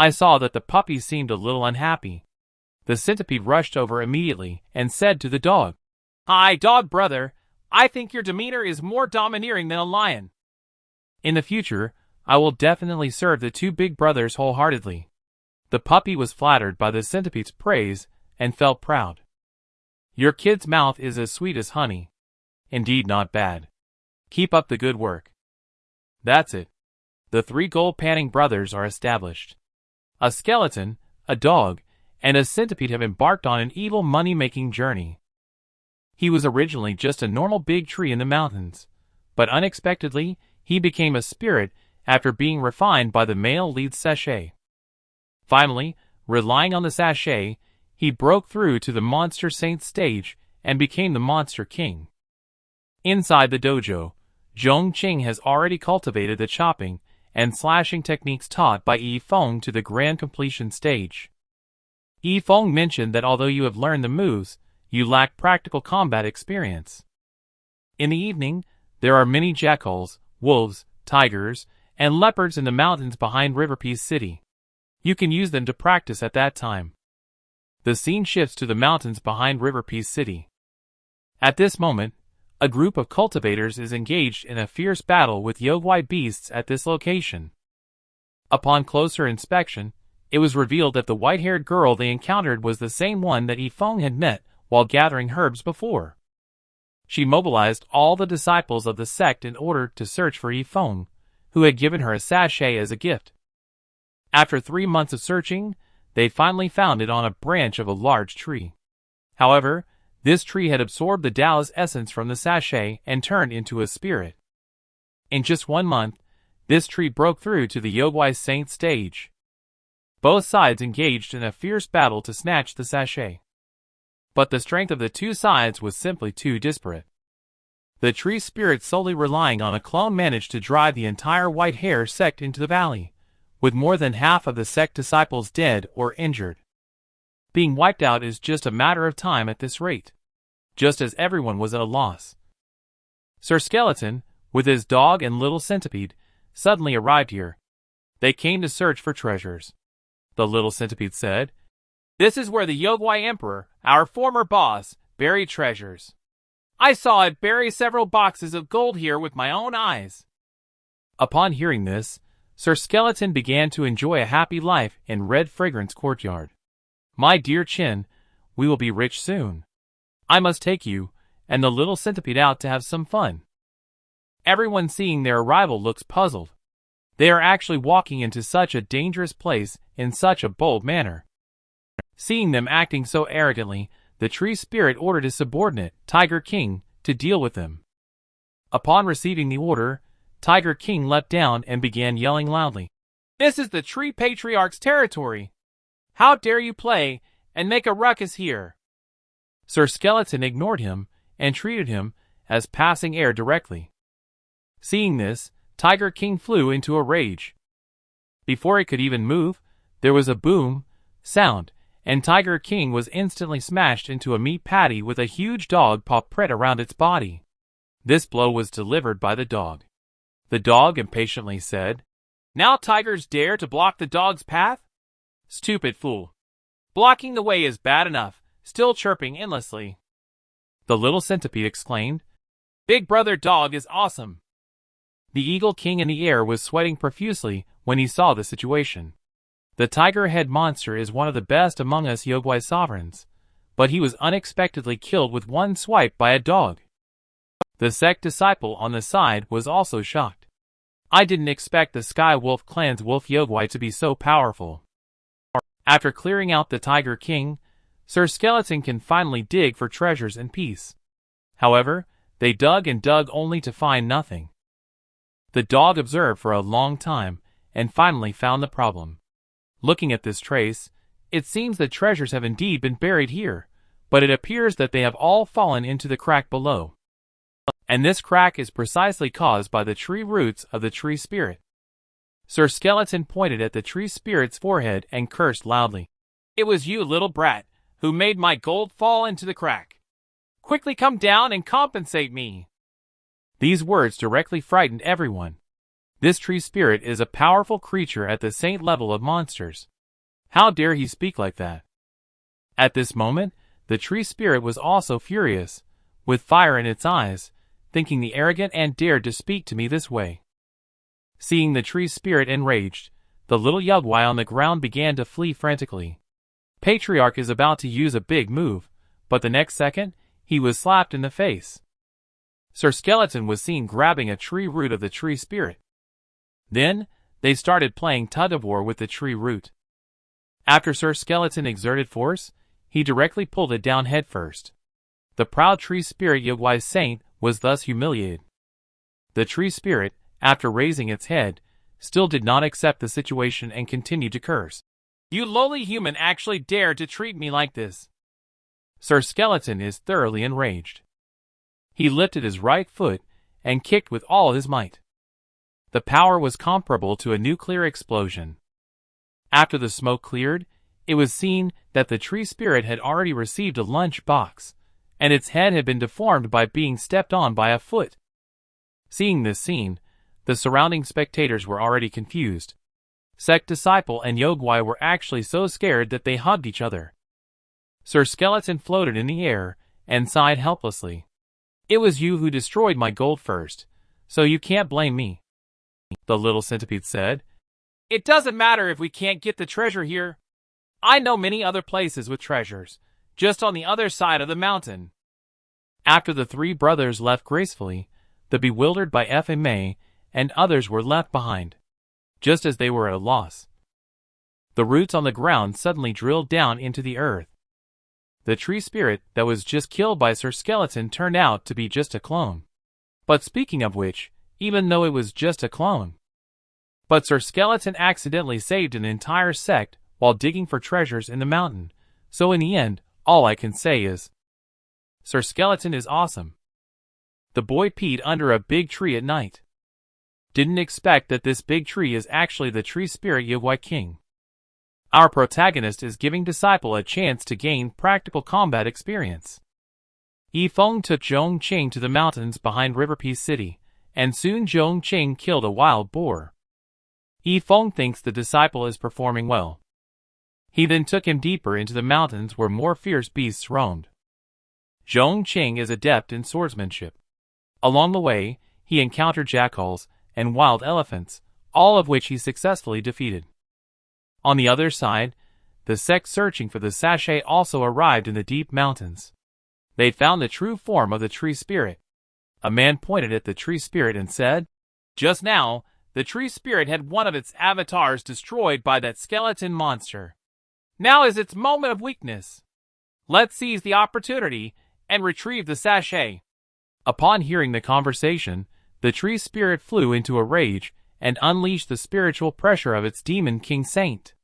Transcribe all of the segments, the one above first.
I saw that the puppy seemed a little unhappy. The centipede rushed over immediately and said to the dog, "Hi, dog brother. I think your demeanor is more domineering than a lion. In the future, I will definitely serve the two big brothers wholeheartedly." The puppy was flattered by the centipede's praise and felt proud. "Your kid's mouth is as sweet as honey. Indeed, not bad. Keep up the good work." That's it. The three gold-panning brothers are established. A skeleton, a dog, and a centipede have embarked on an evil money-making journey. He was originally just a normal big tree in the mountains, but unexpectedly, he became a spirit after being refined by the male lead sachet. Finally, relying on the sachet, he broke through to the monster saint stage and became the monster king. Inside the dojo, Zhongqing has already cultivated the chopping and slashing techniques taught by Yi Feng to the grand completion stage. Yi Feng mentioned that although you have learned the moves, you lack practical combat experience. In the evening, there are many jackals, wolves, tigers, and leopards in the mountains behind P7 City. You can use them to practice at that time. The scene shifts to the mountains behind P7 City. At this moment, a group of cultivators is engaged in a fierce battle with Yogwai beasts at this location. Upon closer inspection, it was revealed that the white-haired girl they encountered was the same one that Yi Feng had met while gathering herbs before. She mobilized all the disciples of the sect in order to search for Yi Feng, who had given her a sachet as a gift. After 3 months of searching, they finally found it on a branch of a large tree. However, this tree had absorbed the Taoist essence from the sachet and turned into a spirit. In just 1 month, this tree broke through to the Yogwai Saint stage. Both sides engaged in a fierce battle to snatch the sachet. But the strength of the two sides was simply too disparate. The tree spirit, solely relying on a clone, managed to drive the entire white hair sect into the valley, with more than half of the sect disciples dead or injured. Being wiped out is just a matter of time at this rate, just as everyone was at a loss. Sir Skeleton, with his dog and little centipede, suddenly arrived here. They came to search for treasures. The little centipede said, "This is where the Yogwai Emperor, our former boss, buried treasures. I saw it bury several boxes of gold here with my own eyes." Upon hearing this, Sir Skeleton began to enjoy a happy life in Red Fragrance Courtyard. "My dear Chin, we will be rich soon. I must take you and the little centipede out to have some fun." Everyone seeing their arrival looks puzzled. They are actually walking into such a dangerous place in such a bold manner. Seeing them acting so arrogantly, the tree spirit ordered his subordinate, Tiger King, to deal with them. Upon receiving the order, Tiger King leapt down and began yelling loudly, "This is the Tree Patriarch's territory! How dare you play and make a ruckus here?" Sir Skeleton ignored him and treated him as passing air directly. Seeing this, Tiger King flew into a rage. Before it could even move, there was a boom sound, and Tiger King was instantly smashed into a meat patty with a huge dog paw print around its body. This blow was delivered by the dog. The dog impatiently said, "Now tigers dare to block the dog's path? Stupid fool. Blocking the way is bad enough, still chirping endlessly." The little centipede exclaimed, "Big brother dog is awesome." The Eagle King in the air was sweating profusely when he saw the situation. The tiger head monster is one of the best among us Yogwai sovereigns, but he was unexpectedly killed with one swipe by a dog. The sect disciple on the side was also shocked. "I didn't expect the Sky Wolf clan's Wolf Yogwai to be so powerful." After clearing out the Tiger King, Sir Skeleton can finally dig for treasures in peace. However, they dug and dug only to find nothing. The dog observed for a long time and finally found the problem. Looking at this trace, it seems that treasures have indeed been buried here, but it appears that they have all fallen into the crack below. And this crack is precisely caused by the tree roots of the tree spirit. Sir Skeleton pointed at the tree spirit's forehead and cursed loudly. "It was you, little brat, who made my gold fall into the crack. Quickly come down and compensate me." These words directly frightened everyone. This tree spirit is a powerful creature at the saint level of monsters. How dare he speak like that? At this moment, the tree spirit was also furious, with fire in its eyes, thinking the arrogant ant dared to speak to me this way. Seeing the tree spirit enraged, the little yugwai on the ground began to flee frantically. Patriarch is about to use a big move, but the next second, he was slapped in the face. Sir Skeleton was seen grabbing a tree root of the tree spirit. Then, they started playing tug-of-war with the tree root. After Sir Skeleton exerted force, he directly pulled it down headfirst. The proud tree spirit Yugwai Saint was thus humiliated. The tree spirit, after raising its head, still did not accept the situation and continued to curse. You lowly human actually dared to treat me like this. Sir Skeleton is thoroughly enraged. He lifted his right foot and kicked with all his might. The power was comparable to a nuclear explosion. After the smoke cleared, it was seen that the tree spirit had already received a lunch box, and its head had been deformed by being stepped on by a foot. Seeing this scene, the surrounding spectators were already confused. Sect disciple and Yogwai were actually so scared that they hugged each other. Sir Skeleton floated in the air and sighed helplessly. It was you who destroyed my gold first, so you can't blame me, the little centipede said. It doesn't matter if we can't get the treasure here. I know many other places with treasures, just on the other side of the mountain. After the three brothers left gracefully, the bewildered by F.M.A. and others were left behind, just as they were at a loss. The roots on the ground suddenly drilled down into the earth. The tree spirit that was just killed by Sir Skeleton turned out to be just a clone. But speaking of which, even though it was just a clone, but Sir Skeleton accidentally saved an entire sect while digging for treasures in the mountain, so in the end, all I can say is, Sir Skeleton is awesome. The boy peed under a big tree at night. Didn't expect that this big tree is actually the tree spirit Yugwai King. Our protagonist is giving disciple a chance to gain practical combat experience. Yi Feng took Jiangping to the mountains behind River City, and soon Jiangping killed a wild boar. Yi Feng thinks the disciple is performing well. He then took him deeper into the mountains where more fierce beasts roamed. Jiangping is adept in swordsmanship. Along the way, he encountered jackals and wild elephants, all of which he successfully defeated. On the other side, the sect searching for the sachet also arrived in the deep mountains. They found the true form of the tree spirit. A man pointed at the tree spirit and said, "Just now, the tree spirit had one of its avatars destroyed by that skeleton monster. Now is its moment of weakness. Let's seize the opportunity and retrieve the sachet." Upon hearing the conversation, the tree spirit flew into a rage and unleashed the spiritual pressure of its demon king saint.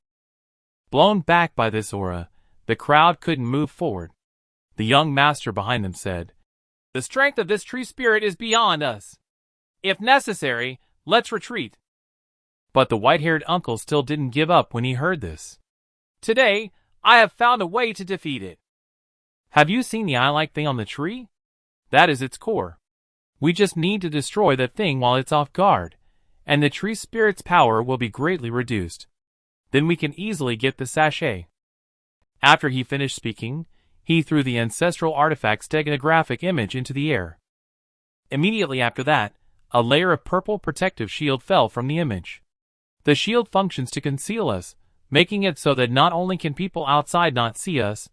Blown back by this aura, the crowd couldn't move forward. The young master behind them said, "The strength of this tree spirit is beyond us. If necessary, let's retreat." But the white-haired uncle still didn't give up when he heard this. "Today, I have found a way to defeat it. Have you seen the eye-like thing on the tree? That is its core. We just need to destroy that thing while it's off guard, and the tree spirit's power will be greatly reduced. Then we can easily get the sachet." After he finished speaking, he threw the ancestral artifact's steganographic image into the air. Immediately after that, a layer of purple protective shield fell from the image. The shield functions to conceal us, making it so that not only can people outside not see us,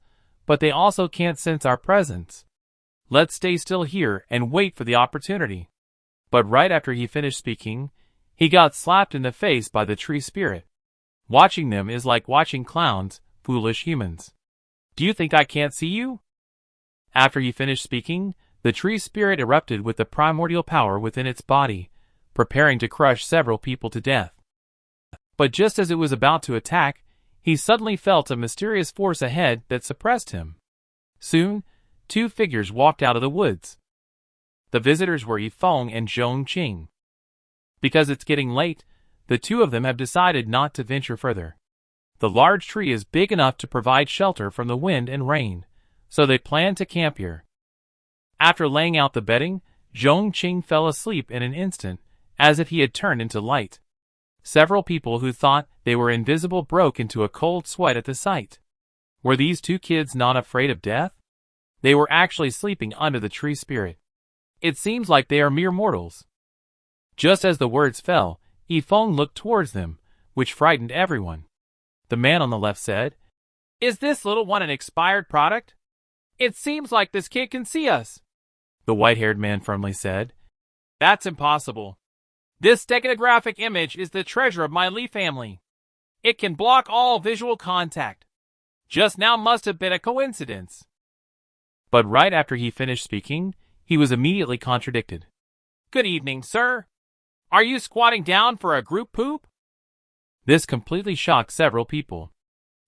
but they also can't sense our presence. Let's stay still here and wait for the opportunity. But right after he finished speaking, he got slapped in the face by the tree spirit. Watching them is like watching clowns, foolish humans. Do you think I can't see you? After he finished speaking, the tree spirit erupted with the primordial power within its body, preparing to crush several people to death. But just as it was about to attack, he suddenly felt a mysterious force ahead that suppressed him. Soon, two figures walked out of the woods. The visitors were Yi Feng and Jiangping. Because it's getting late, the two of them have decided not to venture further. The large tree is big enough to provide shelter from the wind and rain, so they plan to camp here. After laying out the bedding, Jiangping fell asleep in an instant, as if he had turned into light. Several people who thought they were invisible broke into a cold sweat at the sight. Were these two kids not afraid of death? They were actually sleeping under the tree spirit. It seems like they are mere mortals. Just as the words fell, Yi Feng looked towards them, which frightened everyone. The man on the left said, "Is this little one an expired product? It seems like this kid can see us." The white-haired man firmly said, "That's impossible. This steganographic image is the treasure of my Li family. It can block all visual contact. Just now must have been a coincidence." But right after he finished speaking, he was immediately contradicted. "Good evening, sir. Are you squatting down for a group poop?" This completely shocked several people.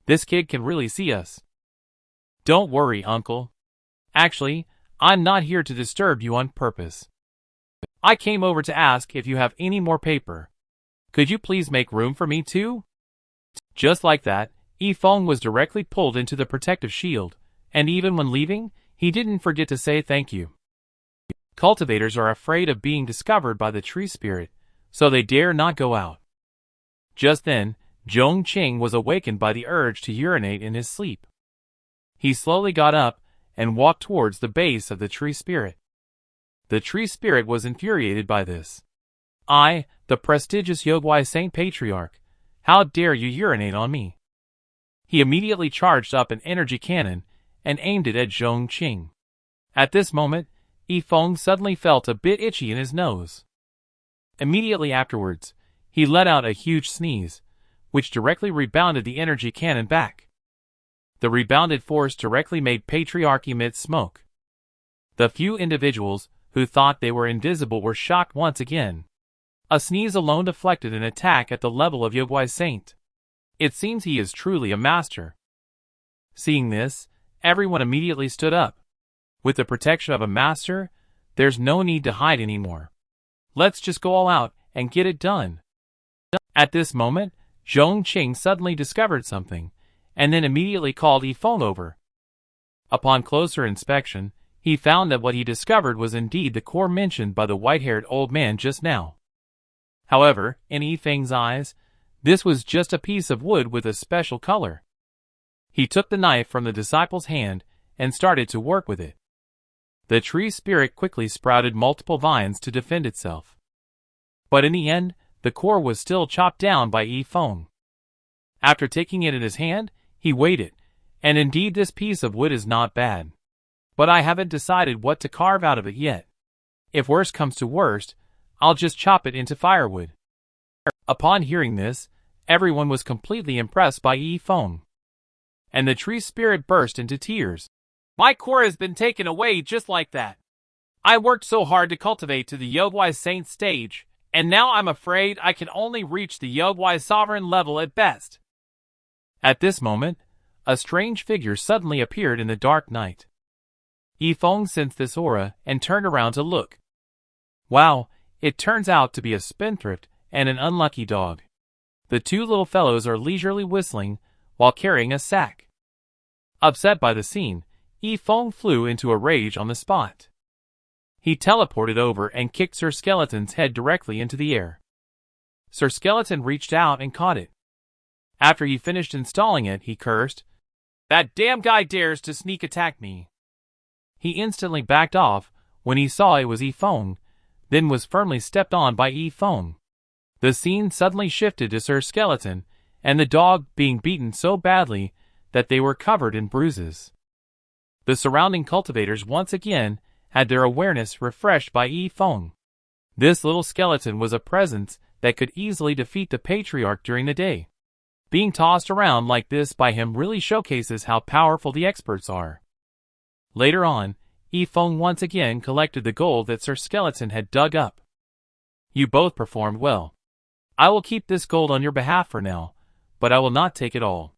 This kid can really see us. "Don't worry, uncle. Actually, I'm not here to disturb you on purpose. I came over to ask if you have any more paper. Could you please make room for me too?" Just like that, Yi Feng was directly pulled into the protective shield, and even when leaving, he didn't forget to say thank you. Cultivators are afraid of being discovered by the tree spirit, so they dare not go out. Just then, Zhongqing was awakened by the urge to urinate in his sleep. He slowly got up and walked towards the base of the tree spirit. The tree spirit was infuriated by this. "I, the prestigious Yogwai Saint Patriarch, how dare you urinate on me?" He immediately charged up an energy cannon and aimed it at Zhongqing. At this moment, Yi Feng suddenly felt a bit itchy in his nose. Immediately afterwards, he let out a huge sneeze, which directly rebounded the energy cannon back. The rebounded force directly made Patriarch emit smoke. The few individuals who thought they were invisible were shocked once again. A sneeze alone deflected an attack at the level of Yogwai Saint. It seems he is truly a master. Seeing this, everyone immediately stood up. With the protection of a master, there's no need to hide anymore. Let's just go all out and get it done. At this moment, Zhongqing suddenly discovered something, and then immediately called Yi Feng over. Upon closer inspection, he found that what he discovered was indeed the core mentioned by the white-haired old man just now. However, in Yi Feng's eyes, this was just a piece of wood with a special color. He took the knife from the disciple's hand and started to work with it. The tree spirit quickly sprouted multiple vines to defend itself. But in the end, the core was still chopped down by Yi Feng. After taking it in his hand, he weighed it, and indeed this piece of wood is not bad. But I haven't decided what to carve out of it yet. If worst comes to worst, I'll just chop it into firewood. Upon hearing this, everyone was completely impressed by Yi Feng. And the tree spirit burst into tears. "My core has been taken away just like that. I worked so hard to cultivate to the Yogwai Saint stage, and now I'm afraid I can only reach the Yogwai Sovereign level at best." At this moment, a strange figure suddenly appeared in the dark night. Yi Feng sensed this aura and turned around to look. Wow, it turns out to be a spendthrift and an unlucky dog. The two little fellows are leisurely whistling while carrying a sack. Upset by the scene, Yi Feng flew into a rage on the spot. He teleported over and kicked Sir Skeleton's head directly into the air. Sir Skeleton reached out and caught it. After he finished installing it, he cursed, "That damn guy dares to sneak attack me." He instantly backed off when he saw it was Yi Feng, then was firmly stepped on by Yi Feng. The scene suddenly shifted to Sir Skeleton and the dog being beaten so badly that they were covered in bruises. The surrounding cultivators once again had their awareness refreshed by Yi Feng. This little skeleton was a presence that could easily defeat the Patriarch during the day. Being tossed around like this by him really showcases how powerful the experts are. Later on, Yi Feng once again collected the gold that Sir Skeleton had dug up. "You both performed well. I will keep this gold on your behalf for now, but I will not take it all.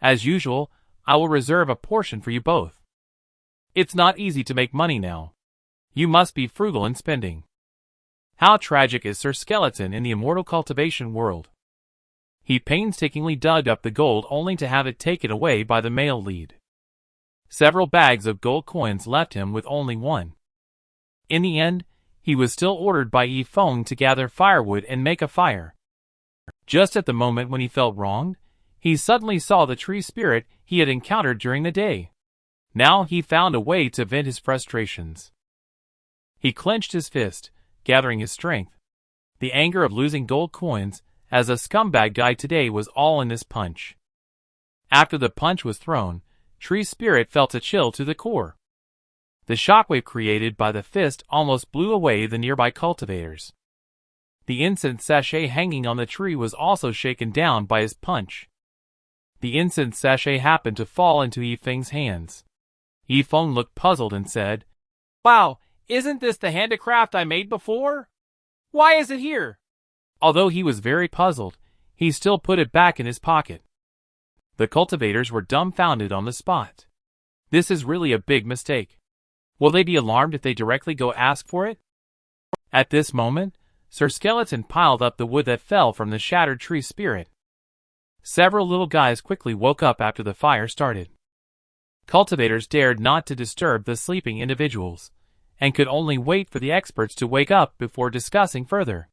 As usual, I will reserve a portion for you both. It's not easy to make money now. You must be frugal in spending." How tragic is Sir Skeleton in the immortal cultivation world. He painstakingly dug up the gold only to have it taken away by the male lead. Several bags of gold coins left him with only one. In the end, he He was still ordered by Yi Feng to gather firewood and make a fire. Just at the moment when he felt wronged, he suddenly saw the tree spirit he had encountered during the day. Now he found a way to vent his frustrations. He clenched his fist, gathering his strength. The anger of losing gold coins as a scumbag guy today was all in this punch. After the punch was thrown, Tree Spirit felt a chill to the core. The shockwave created by the fist almost blew away the nearby cultivators. The incense sachet hanging on the tree was also shaken down by his punch. The incense sachet happened to fall into Yi Feng's hands. Yi Feng looked puzzled and said, "Wow, isn't this the handicraft I made before? Why is it here?" Although he was very puzzled, he still put it back in his pocket. The cultivators were dumbfounded on the spot. This is really a big mistake. Will they be alarmed if they directly go ask for it? At this moment, Sir Skeleton piled up the wood that fell from the shattered tree spirit. Several little guys quickly woke up after the fire started. Cultivators dared not to disturb the sleeping individuals, and could only wait for the experts to wake up before discussing further.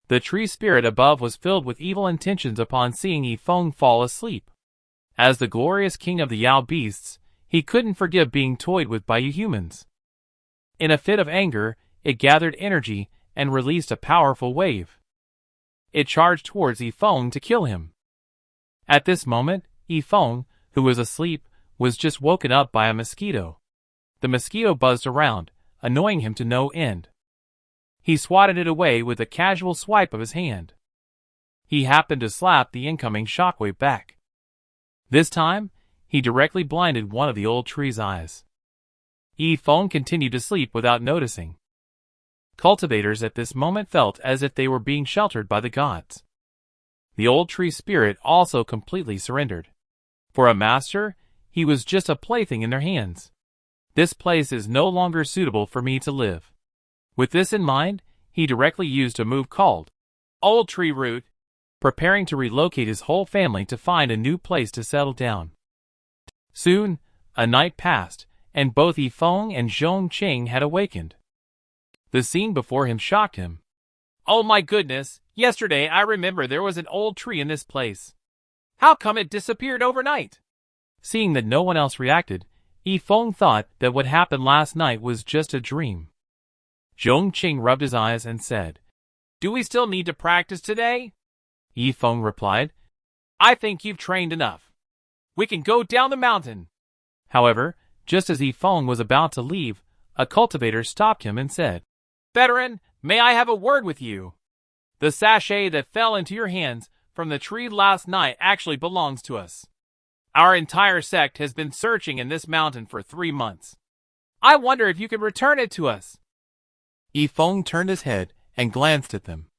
The tree spirit above was filled with evil intentions upon seeing Yi Feng fall asleep. As the glorious king of the Yao beasts, he couldn't forgive being toyed with by you humans. In a fit of anger, it gathered energy and released a powerful wave. It charged towards Yi Feng to kill him. At this moment, Yi Feng, who was asleep, was just woken up by a mosquito. The mosquito buzzed around, annoying him to no end. He swatted it away with a casual swipe of his hand. He happened to slap the incoming shockwave back. This time, he directly blinded one of the old tree's eyes. Yi Feng continued to sleep without noticing. Cultivators at this moment felt as if they were being sheltered by the gods. The old tree spirit also completely surrendered. For a master, he was just a plaything in their hands. This place is no longer suitable for me to live. With this in mind, he directly used a move called Old Tree Root, preparing to relocate his whole family to find a new place to settle down. Soon, a night passed, and both Yi Feng and Zhongqing had awakened. The scene before him shocked him. "Oh my goodness, yesterday I remember there was an old tree in this place. How come it disappeared overnight?" Seeing that no one else reacted, Yi Feng thought that what happened last night was just a dream. Zhongqing rubbed his eyes and said, "Do we still need to practice today?" Yi Feng replied, "I think you've trained enough. We can go down the mountain." However, just as Yi Feng was about to leave, a cultivator stopped him and said, "Veteran, may I have a word with you? The sachet that fell into your hands from the tree last night actually belongs to us. Our entire sect has been searching in this mountain for 3 months. I wonder if you could return it to us." Yi Feng turned his head and glanced at them.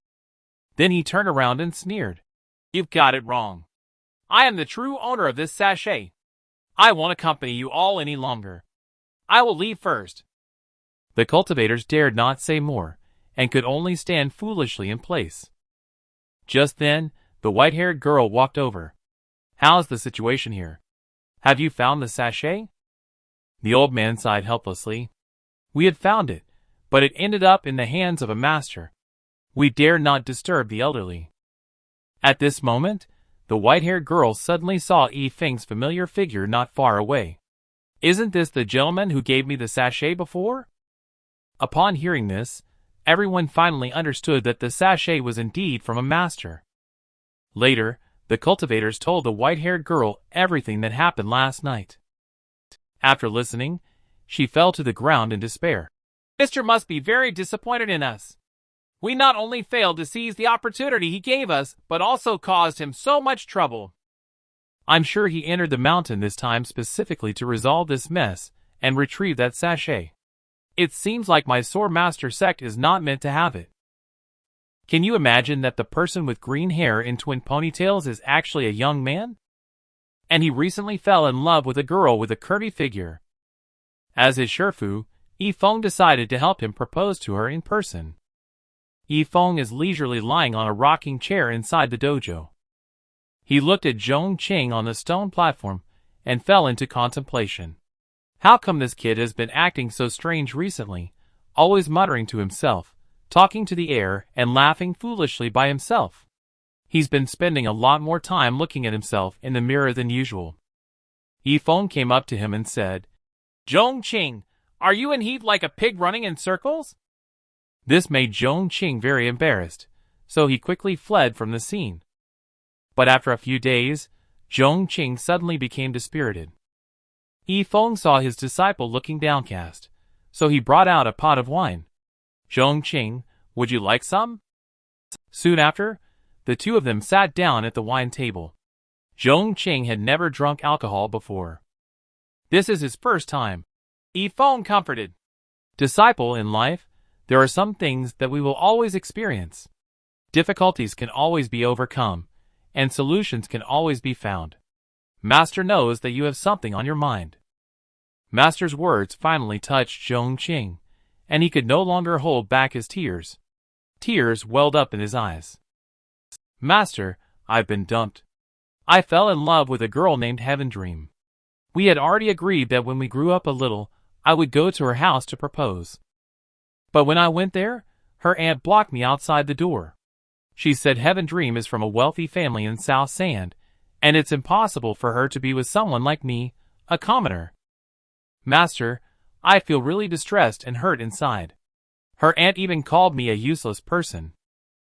Then he turned around and sneered, "You've got it wrong. I am the true owner of this sachet. I won't accompany you all any longer. I will leave first." The cultivators dared not say more, and could only stand foolishly in place. Just then, the white-haired girl walked over. "How's the situation here? Have you found the sachet?" The old man sighed helplessly. "We had found it, but it ended up in the hands of a master. We dare not disturb the elderly." At this moment, the white-haired girl suddenly saw Yi Feng's familiar figure not far away. "Isn't this the gentleman who gave me the sachet before?" Upon hearing this, everyone finally understood that the sachet was indeed from a master. Later, the cultivators told the white-haired girl everything that happened last night. After listening, she fell to the ground in despair. "Mister must be very disappointed in us. We not only failed to seize the opportunity he gave us, but also caused him so much trouble. I'm sure he entered the mountain this time specifically to resolve this mess and retrieve that sachet. It seems like my sore master sect is not meant to have it." Can you imagine that the person with green hair in twin ponytails is actually a young man? And he recently fell in love with a girl with a curvy figure. As his Sherfu, Yi Feng decided to help him propose to her in person. Yi Feng is leisurely lying on a rocking chair inside the dojo. He looked at Zhongqing on the stone platform and fell into contemplation. How come this kid has been acting so strange recently, always muttering to himself, talking to the air, and laughing foolishly by himself. He's been spending a lot more time looking at himself in the mirror than usual. Yi Feng came up to him and said, "Zhongqing, are you in heat like a pig running in circles?" This made Zhongqing very embarrassed, so he quickly fled from the scene. But after a few days, Zhongqing suddenly became dispirited. Yi Feng saw his disciple looking downcast, so he brought out a pot of wine. "Zhongqing, would you like some?" Soon after, the two of them sat down at the wine table. Zhongqing had never drunk alcohol before. This is his first time. Yi Feng comforted. "Disciple, in life, there are some things that we will always experience. Difficulties can always be overcome, and solutions can always be found. Master knows that you have something on your mind." Master's words finally touched Zhongqing, and he could no longer hold back his tears. Tears welled up in his eyes. "Master, I've been dumped. I fell in love with a girl named Heaven Dream. We had already agreed that when we grew up a little, I would go to her house to propose. But when I went there, her aunt blocked me outside the door. She said Heaven Dream is from a wealthy family in South Sand, and it's impossible for her to be with someone like me, a commoner. Master, I feel really distressed and hurt inside. Her aunt even called me a useless person.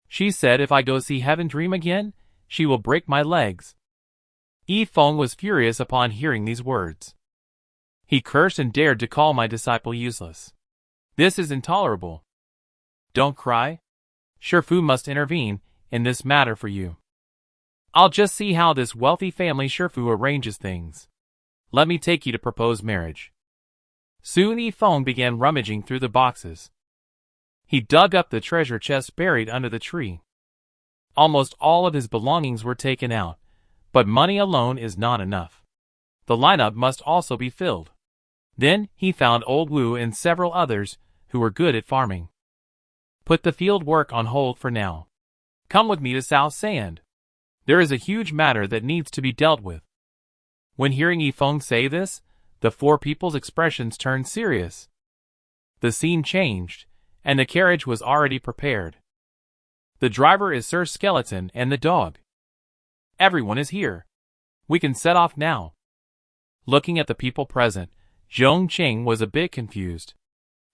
She said if I go see Heaven Dream again, she will break my legs." Yi Feng was furious upon hearing these words. He cursed and dared to call my disciple useless. This is intolerable. "Don't cry. Shifu must intervene in this matter for you. I'll just see how this wealthy family Shifu arranges things. Let me take you to propose marriage." Soon Yi Feng began rummaging through the boxes. He dug up the treasure chest buried under the tree. Almost all of his belongings were taken out, but money alone is not enough. The lineup must also be filled. Then he found Old Wu and several others who were good at farming. "Put the field work on hold for now. Come with me to South Sand. There is a huge matter that needs to be dealt with." When hearing Yi Feng say this, the four people's expressions turned serious. The scene changed, and the carriage was already prepared. The driver is Sir Skeleton and the dog. Everyone is here. We can set off now. Looking at the people present, Zhongqing was a bit confused.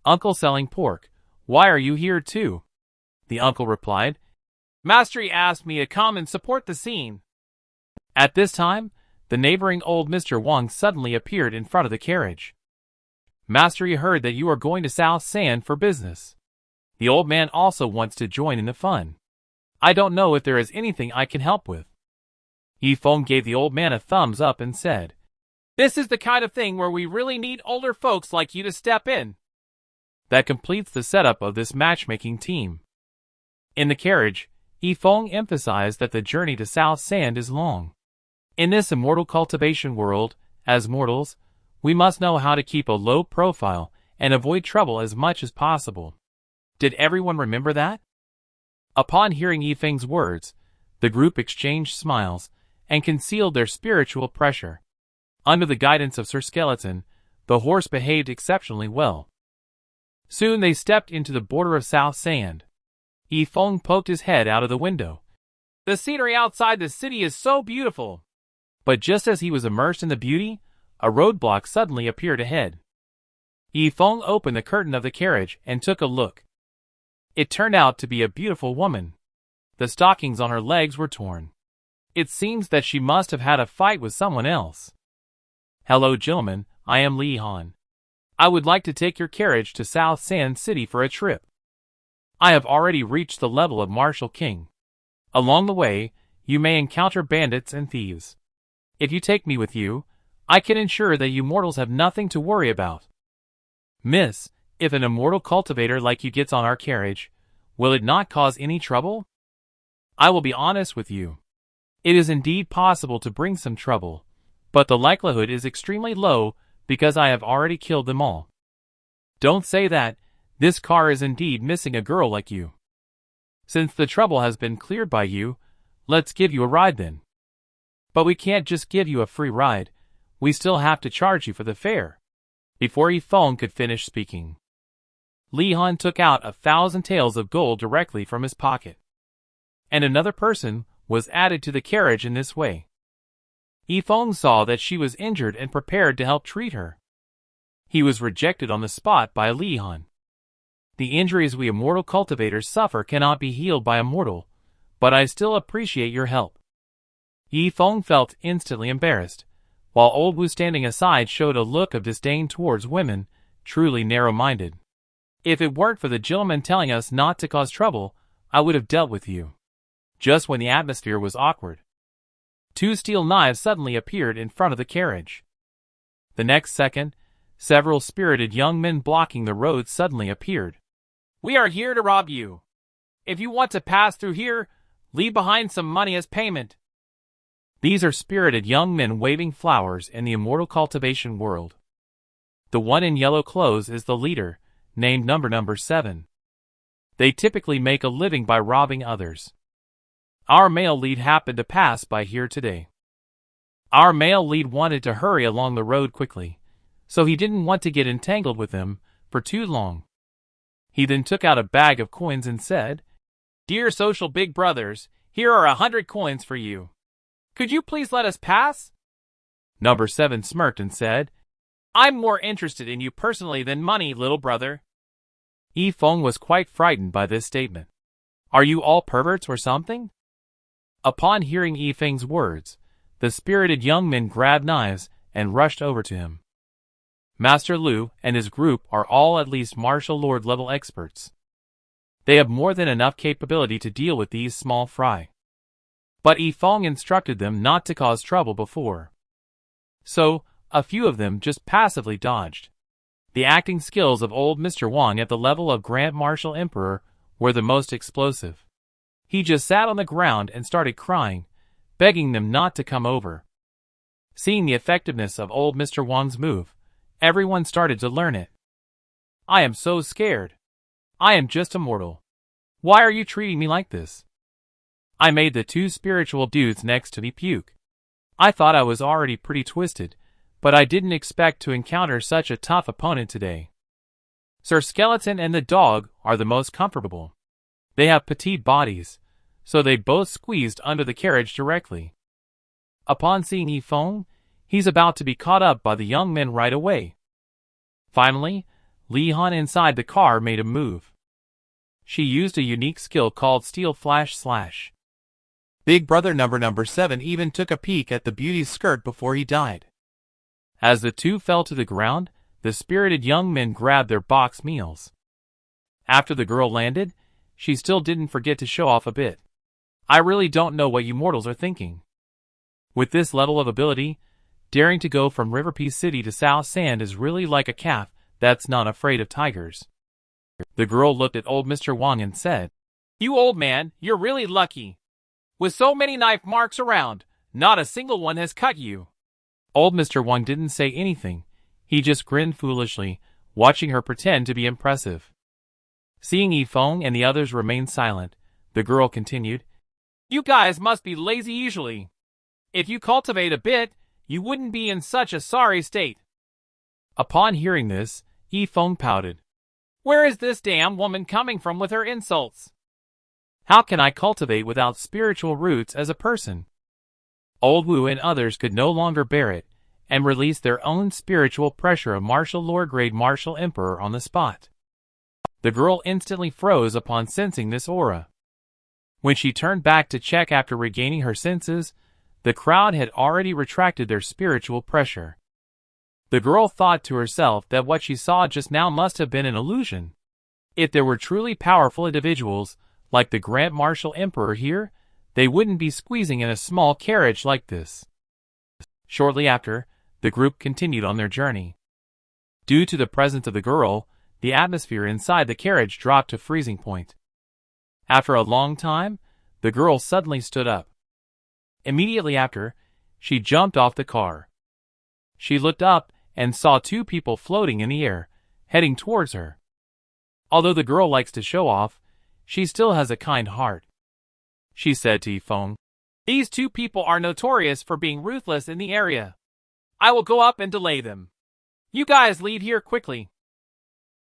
"Uncle selling pork, why are you here too?" The uncle replied, "Mastery asked me to come and support the scene." At this time, the neighboring old Mr. Wang suddenly appeared in front of the carriage. "Mastery heard that you are going to South Sand for business. The old man also wants to join in the fun. I don't know if there is anything I can help with." Yi Feng gave the old man a thumbs up and said, "This is the kind of thing where we really need older folks like you to step in." That completes the setup of this matchmaking team. In the carriage, Yi Feng emphasized that the journey to South Sand is long. In this immortal cultivation world, as mortals, we must know how to keep a low profile and avoid trouble as much as possible. Did everyone remember that? Upon hearing Yi Feng's words, the group exchanged smiles and concealed their spiritual pressure. Under the guidance of Sir Skeleton, the horse behaved exceptionally well. Soon they stepped into the border of South Sand. Yi Feng poked his head out of the window. "The scenery outside the city is so beautiful." But just as he was immersed in the beauty, a roadblock suddenly appeared ahead. Yi Feng opened the curtain of the carriage and took a look. It turned out to be a beautiful woman. The stockings on her legs were torn. It seems that she must have had a fight with someone else. "Hello gentlemen, I am Li Han. I would like to take your carriage to South Sand City for a trip. I have already reached the level of Martial King. Along the way, you may encounter bandits and thieves. If you take me with you, I can ensure that you mortals have nothing to worry about. Miss, if an immortal cultivator like you gets on our carriage, will it not cause any trouble? I will be honest with you. It is indeed possible to bring some trouble, but the likelihood is extremely low because I have already killed them all. Don't say that. This car is indeed missing a girl like you. Since the trouble has been cleared by you, let's give you a ride then. But we can't just give you a free ride, we still have to charge you for the fare." Before Yi Feng could finish speaking, Li Han took out 1,000 taels of gold directly from his pocket. And another person was added to the carriage in this way. Yi Feng saw that she was injured and prepared to help treat her. He was rejected on the spot by Li Han. The injuries we immortal cultivators suffer cannot be healed by a mortal, but I still appreciate your help. Yi Feng felt instantly embarrassed, while old Wu standing aside showed a look of disdain towards women, truly narrow-minded. If it weren't for the gentleman telling us not to cause trouble, I would have dealt with you. Just when the atmosphere was awkward, 2 steel knives suddenly appeared in front of the carriage. The next second, several spirited young men blocking the road suddenly appeared. We are here to rob you. If you want to pass through here, leave behind some money as payment. These are spirited young men waving flowers in the immortal cultivation world. The one in yellow clothes is the leader, named number 7. They typically make a living by robbing others. Our male lead happened to pass by here today. Our male lead wanted to hurry along the road quickly, so he didn't want to get entangled with them for too long. He then took out a bag of coins and said, Dear social big brothers, here are 100 coins for you. Could you please let us pass? Number 7 smirked and said, I'm more interested in you personally than money, little brother. Yi Feng was quite frightened by this statement. Are you all perverts or something? Upon hearing Yi Feng's words, the spirited young men grabbed knives and rushed over to him. Master Lu and his group are all at least martial lord level experts. They have more than enough capability to deal with these small fry. But Yi Feng instructed them not to cause trouble before. So, a few of them just passively dodged. The acting skills of old Mr. Wang at the level of Grand Marshal Emperor were the most explosive. He just sat on the ground and started crying, begging them not to come over. Seeing the effectiveness of old Mr. Wang's move, everyone started to learn it. I am so scared. I am just a mortal. Why are you treating me like this? I made the 2 spiritual dudes next to me puke. I thought I was already pretty twisted, but I didn't expect to encounter such a tough opponent today. Sir Skeleton and the dog are the most comfortable. They have petite bodies, so they both squeezed under the carriage directly. Upon seeing Yi Feng, he's about to be caught up by the young men right away. Finally, Li Han inside the car made a move. She used a unique skill called Steel Flash Slash. Big brother number 7 even took a peek at the beauty's skirt before he died. As the 2 fell to the ground, the spirited young men grabbed their box meals. After the girl landed, she still didn't forget to show off a bit. I really don't know what you mortals are thinking. With this level of ability, daring to go from River City to South Sand is really like a calf that's not afraid of tigers. The girl looked at old Mr. Wang and said, You old man, you're really lucky. With so many knife marks around, not a single one has cut you. Old Mr. Wang didn't say anything. He just grinned foolishly, watching her pretend to be impressive. Seeing Yi Feng and the others remain silent, the girl continued, You guys must be lazy usually. If you cultivate a bit, you wouldn't be in such a sorry state. Upon hearing this, Yi Feng pouted. Where is this damn woman coming from with her insults? How can I cultivate without spiritual roots as a person? Old Wu and others could no longer bear it, and released their own spiritual pressure of martial lord grade martial emperor on the spot. The girl instantly froze upon sensing this aura. When she turned back to check after regaining her senses, the crowd had already retracted their spiritual pressure. The girl thought to herself that what she saw just now must have been an illusion. If there were truly powerful individuals, like the Grand Marshal Emperor here, they wouldn't be squeezing in a small carriage like this. Shortly after, the group continued on their journey. Due to the presence of the girl, the atmosphere inside the carriage dropped to freezing point. After a long time, the girl suddenly stood up. Immediately after, she jumped off the car. She looked up and saw 2 people floating in the air, heading towards her. Although the girl likes to show off, she still has a kind heart. She said to Yi Feng, These 2 people are notorious for being ruthless in the area. I will go up and delay them. You guys leave here quickly.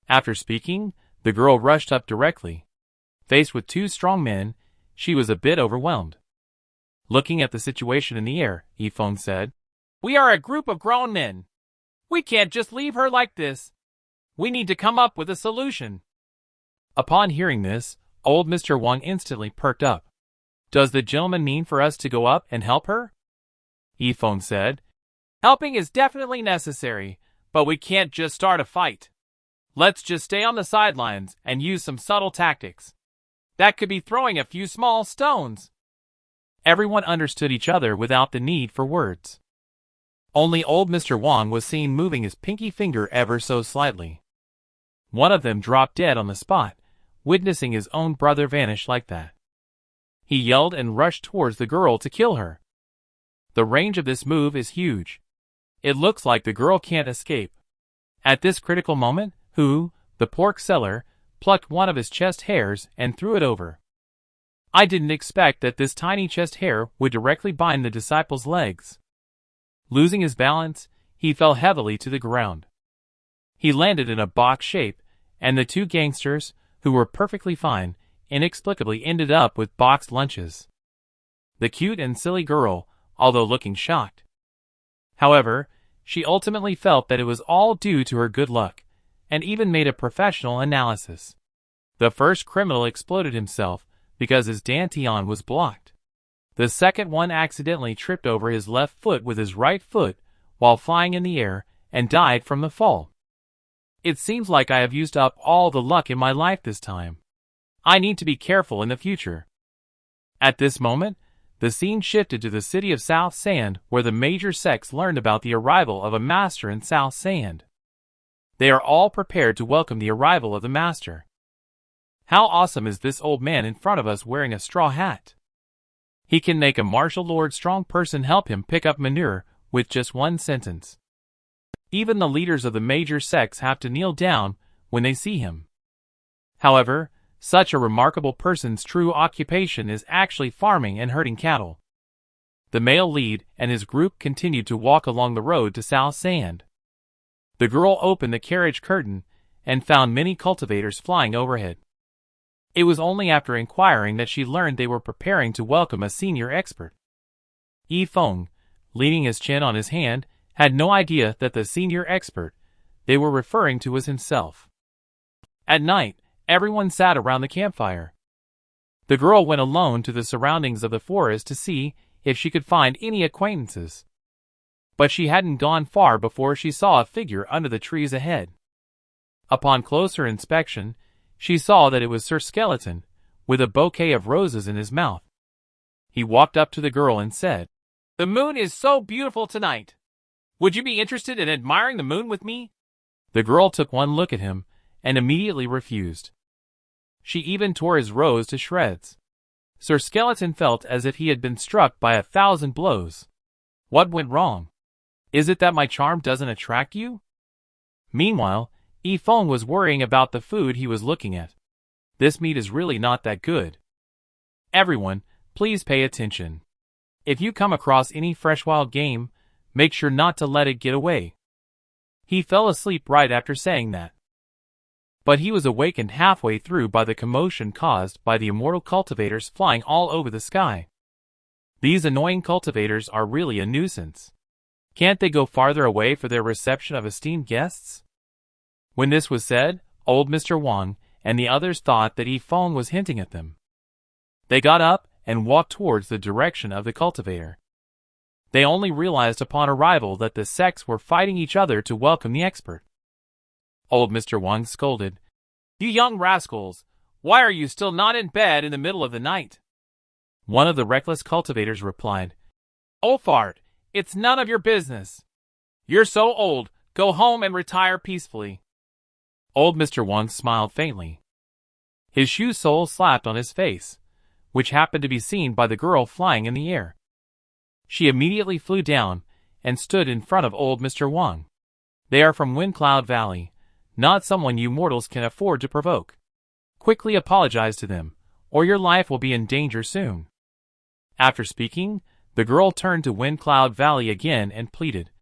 After speaking, The girl rushed up directly. Faced with two strong men, she was a bit overwhelmed. Looking at the situation in the air, Yi Feng said, "We are a group of grown men. We can't just leave her like this. We need to come up with a solution." Upon hearing this, old Mr. Wang instantly perked up. "Does the gentleman mean for us to go up and help her?" Yi Feng said, "Helping is definitely necessary, but we can't just start a fight. Let's just stay on the sidelines and use some subtle tactics. That could be throwing a few small stones." Everyone understood each other without the need for words. Only old Mr. Wang was seen moving his pinky finger ever so slightly. One of them dropped dead on the spot, witnessing his own brother vanish like that. He yelled and rushed towards the girl to kill her. The range of this move is huge. It looks like the girl can't escape. At this critical moment, the pork seller, plucked one of his chest hairs and threw it over. I didn't expect that this tiny chest hair would directly bind the disciple's legs. Losing his balance, he fell heavily to the ground. He landed in a box shape, and the two gangsters, who were perfectly fine, inexplicably ended up with boxed lunches. The cute and silly girl, although looking shocked. However, she ultimately felt that it was all due to her good luck, and even made a professional analysis. The first criminal exploded himself because his dantian was blocked. The second one accidentally tripped over his left foot with his right foot while flying in the air and died from the fall. It seems like I have used up all the luck in my life this time. I need to be careful in the future. At this moment, the scene shifted to the city of South Sand, where the major sects learned about the arrival of a master in South Sand. They are all prepared to welcome the arrival of the master. How awesome is this old man in front of us wearing a straw hat? He can make a martial lord strong person help him pick up manure with just one sentence. Even the leaders of the major sects have to kneel down when they see him. However, such a remarkable person's true occupation is actually farming and herding cattle. The male lead and his group continued to walk along the road to South Sand. The girl opened the carriage curtain and found many cultivators flying overhead. It was only after inquiring that she learned they were preparing to welcome a senior expert. Yi Feng, leaning his chin on his hand, had no idea that the senior expert they were referring to was himself. At night, everyone sat around the campfire. The girl went alone to the surroundings of the forest to see if she could find any acquaintances. But she hadn't gone far before she saw a figure under the trees ahead. Upon closer inspection, she saw that it was Sir Skeleton, with a bouquet of roses in his mouth. He walked up to the girl and said, "The moon is so beautiful tonight. Would you be interested in admiring the moon with me?" The girl took one look at him and immediately refused. She even tore his rose to shreds. Sir Skeleton felt as if he had been struck by 1,000 blows. What went wrong? Is it that my charm doesn't attract you? Meanwhile, Yi Feng was worrying about the food he was looking at. This meat is really not that good. Everyone, please pay attention. If you come across any fresh wild game, make sure not to let it get away. He fell asleep right after saying that. But he was awakened halfway through by the commotion caused by the immortal cultivators flying all over the sky. These annoying cultivators are really a nuisance. Can't they go farther away for their reception of esteemed guests? When this was said, old Mr. Wang and the others thought that Yi Feng was hinting at them. They got up and walked towards the direction of the cultivator. They only realized upon arrival that the sects were fighting each other to welcome the expert. Old Mr. Wang scolded, "You young rascals, why are you still not in bed in the middle of the night?" One of the reckless cultivators replied, "Oh fart, it's none of your business. You're so old, go home and retire peacefully." Old Mr. Wang smiled faintly. His shoe sole slapped on his face, which happened to be seen by the girl flying in the air. She immediately flew down and stood in front of old Mr. Wang. "They are from Windcloud Valley, not someone you mortals can afford to provoke. Quickly apologize to them, or your life will be in danger soon." After speaking, the girl turned to Windcloud Valley again and pleaded,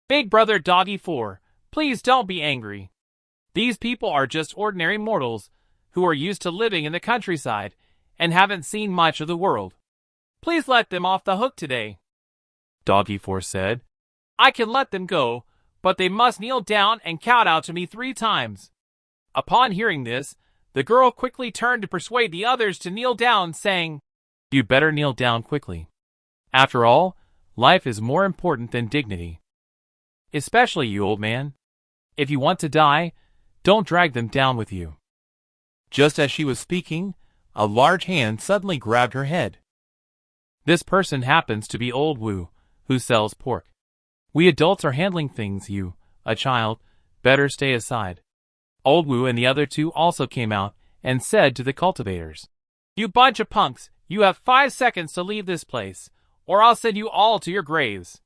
"Big brother Doggy 4, please don't be angry. These people are just ordinary mortals who are used to living in the countryside and haven't seen much of the world. Please let them off the hook today. Doggy 4 said. I can let them go, but they must kneel down and kowtow to me 3 times. Upon hearing this, the girl quickly turned to persuade the others to kneel down, saying, You better kneel down quickly. After all, life is more important than dignity. Especially you, old man. If you want to die, don't drag them down with you. Just as she was speaking, a large hand suddenly grabbed her head. This person happens to be Old Wu, who sells pork. We adults are handling things, you, a child, better stay aside. Old Wu and the other 2 also came out and said to the cultivators, You bunch of punks, you have 5 seconds to leave this place, or I'll send you all to your graves.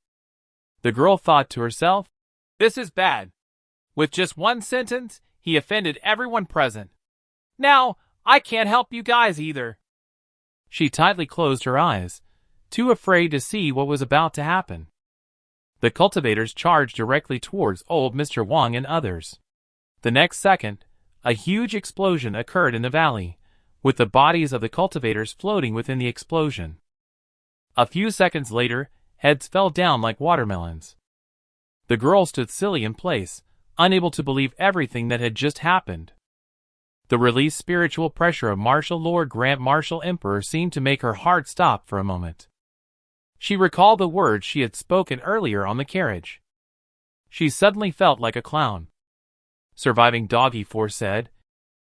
The girl thought to herself, This is bad. With just 1 sentence, he offended everyone present. Now, I can't help you guys either. She tightly closed her eyes, too afraid to see what was about to happen. The cultivators charged directly towards old Mr. Wang and others. The next second, a huge explosion occurred in the valley, with the bodies of the cultivators floating within the explosion. A few seconds later, heads fell down like watermelons. The girl stood silly in place, unable to believe everything that had just happened. The released spiritual pressure of Martial Lord Grand Martial Emperor seemed to make her heart stop for a moment. She recalled the words she had spoken earlier on the carriage. She suddenly felt like a clown. Surviving Doggy 4 said,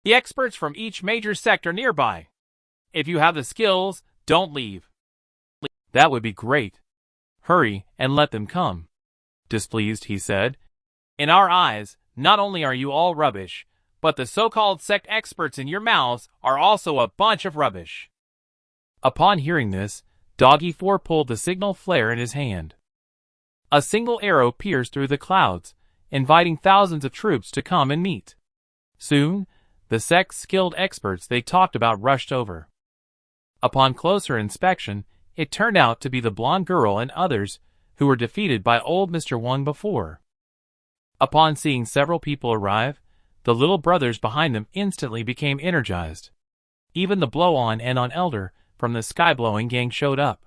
The experts from each major sect are nearby. If you have the skills, don't leave. That would be great. Hurry and let them come. Displeased, he said, In our eyes, not only are you all rubbish, but the so-called sect experts in your mouths are also a bunch of rubbish. Upon hearing this, Doggy 4 pulled the signal flare in his hand. A single arrow pierced through the clouds, inviting thousands of troops to come and meet. Soon, the sect's skilled experts they talked about rushed over. Upon closer inspection, it turned out to be the blonde girl and others who were defeated by old Mr. Wang before. Upon seeing several people arrive, the little brothers behind them instantly became energized. Even the blow-on and on elder from the sky-blowing gang showed up.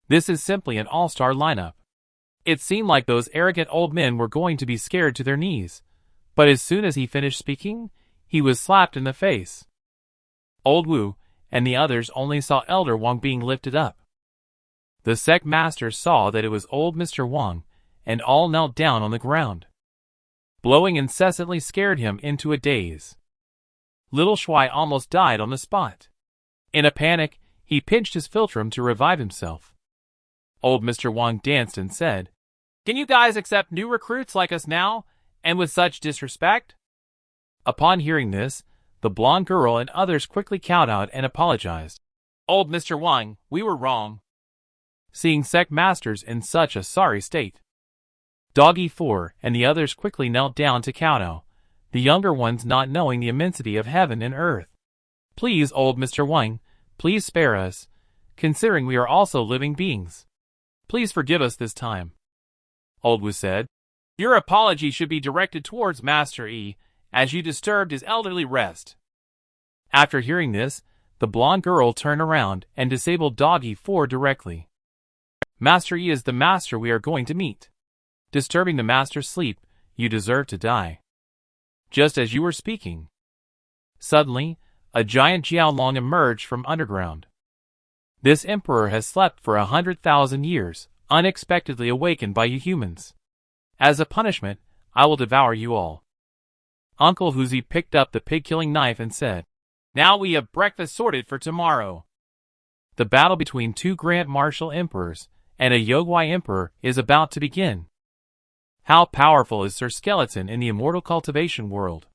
This is simply an all-star lineup. It seemed like those arrogant old men were going to be scared to their knees, but as soon as he finished speaking, he was slapped in the face. Old Wu and the others only saw Elder Wang being lifted up. The sect master saw that it was old Mr. Wang, and all knelt down on the ground. Blowing incessantly scared him into a daze. Little Shuai almost died on the spot. In a panic, he pinched his philtrum to revive himself. Old Mr. Wang danced and said, Can you guys accept new recruits like us now, and with such disrespect? Upon hearing this, the blonde girl and others quickly kowtowed and apologized. Old Mr. Wang, we were wrong. Seeing sect masters in such a sorry state, Doggy 4 and the others quickly knelt down to kowtow, the younger ones not knowing the immensity of heaven and earth. Please, old Mr. Wang, please spare us, considering we are also living beings. Please forgive us this time. Old Wu said, Your apology should be directed towards Master Yi, as you disturbed his elderly rest. After hearing this, the blonde girl turned around and disabled Doggy 4 directly. Master Yi is the master we are going to meet. Disturbing the master's sleep, you deserve to die. Just as you were speaking. Suddenly, a giant Jiaolong emerged from underground. This emperor has slept for 100,000 years, unexpectedly awakened by you humans. As a punishment, I will devour you all. Uncle Huzi picked up the pig-killing knife and said, Now we have breakfast sorted for tomorrow. The battle between 2 Grand Martial Emperors and a Yogwai Emperor is about to begin. How powerful is Sir Skeleton in the immortal cultivation world?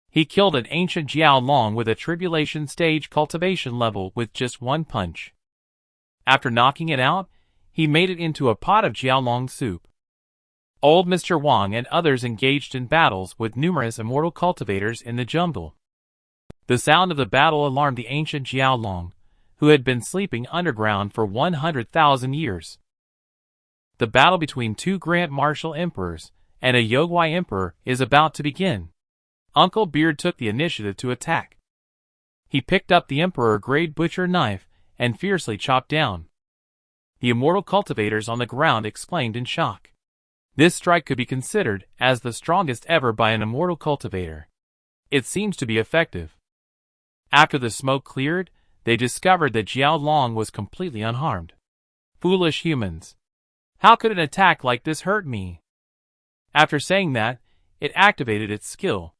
He killed an ancient Jiaolong with a tribulation stage cultivation level with just 1 punch. After knocking it out, he made it into a pot of Jiaolong soup. Old Mr. Wang and others engaged in battles with numerous immortal cultivators in the jungle. The sound of the battle alarmed the ancient Jiaolong, who had been sleeping underground for 100,000 years. The battle between 2 Grand Martial Emperors and a Yogwai Emperor is about to begin. Uncle Beard took the initiative to attack. He picked up the emperor-grade butcher knife and fiercely chopped down. The immortal cultivators on the ground exclaimed in shock. This strike could be considered as the strongest ever by an immortal cultivator. It seems to be effective. After the smoke cleared, they discovered that Jiao Long was completely unharmed. Foolish humans. How could an attack like this hurt me? After saying that, it activated its skill.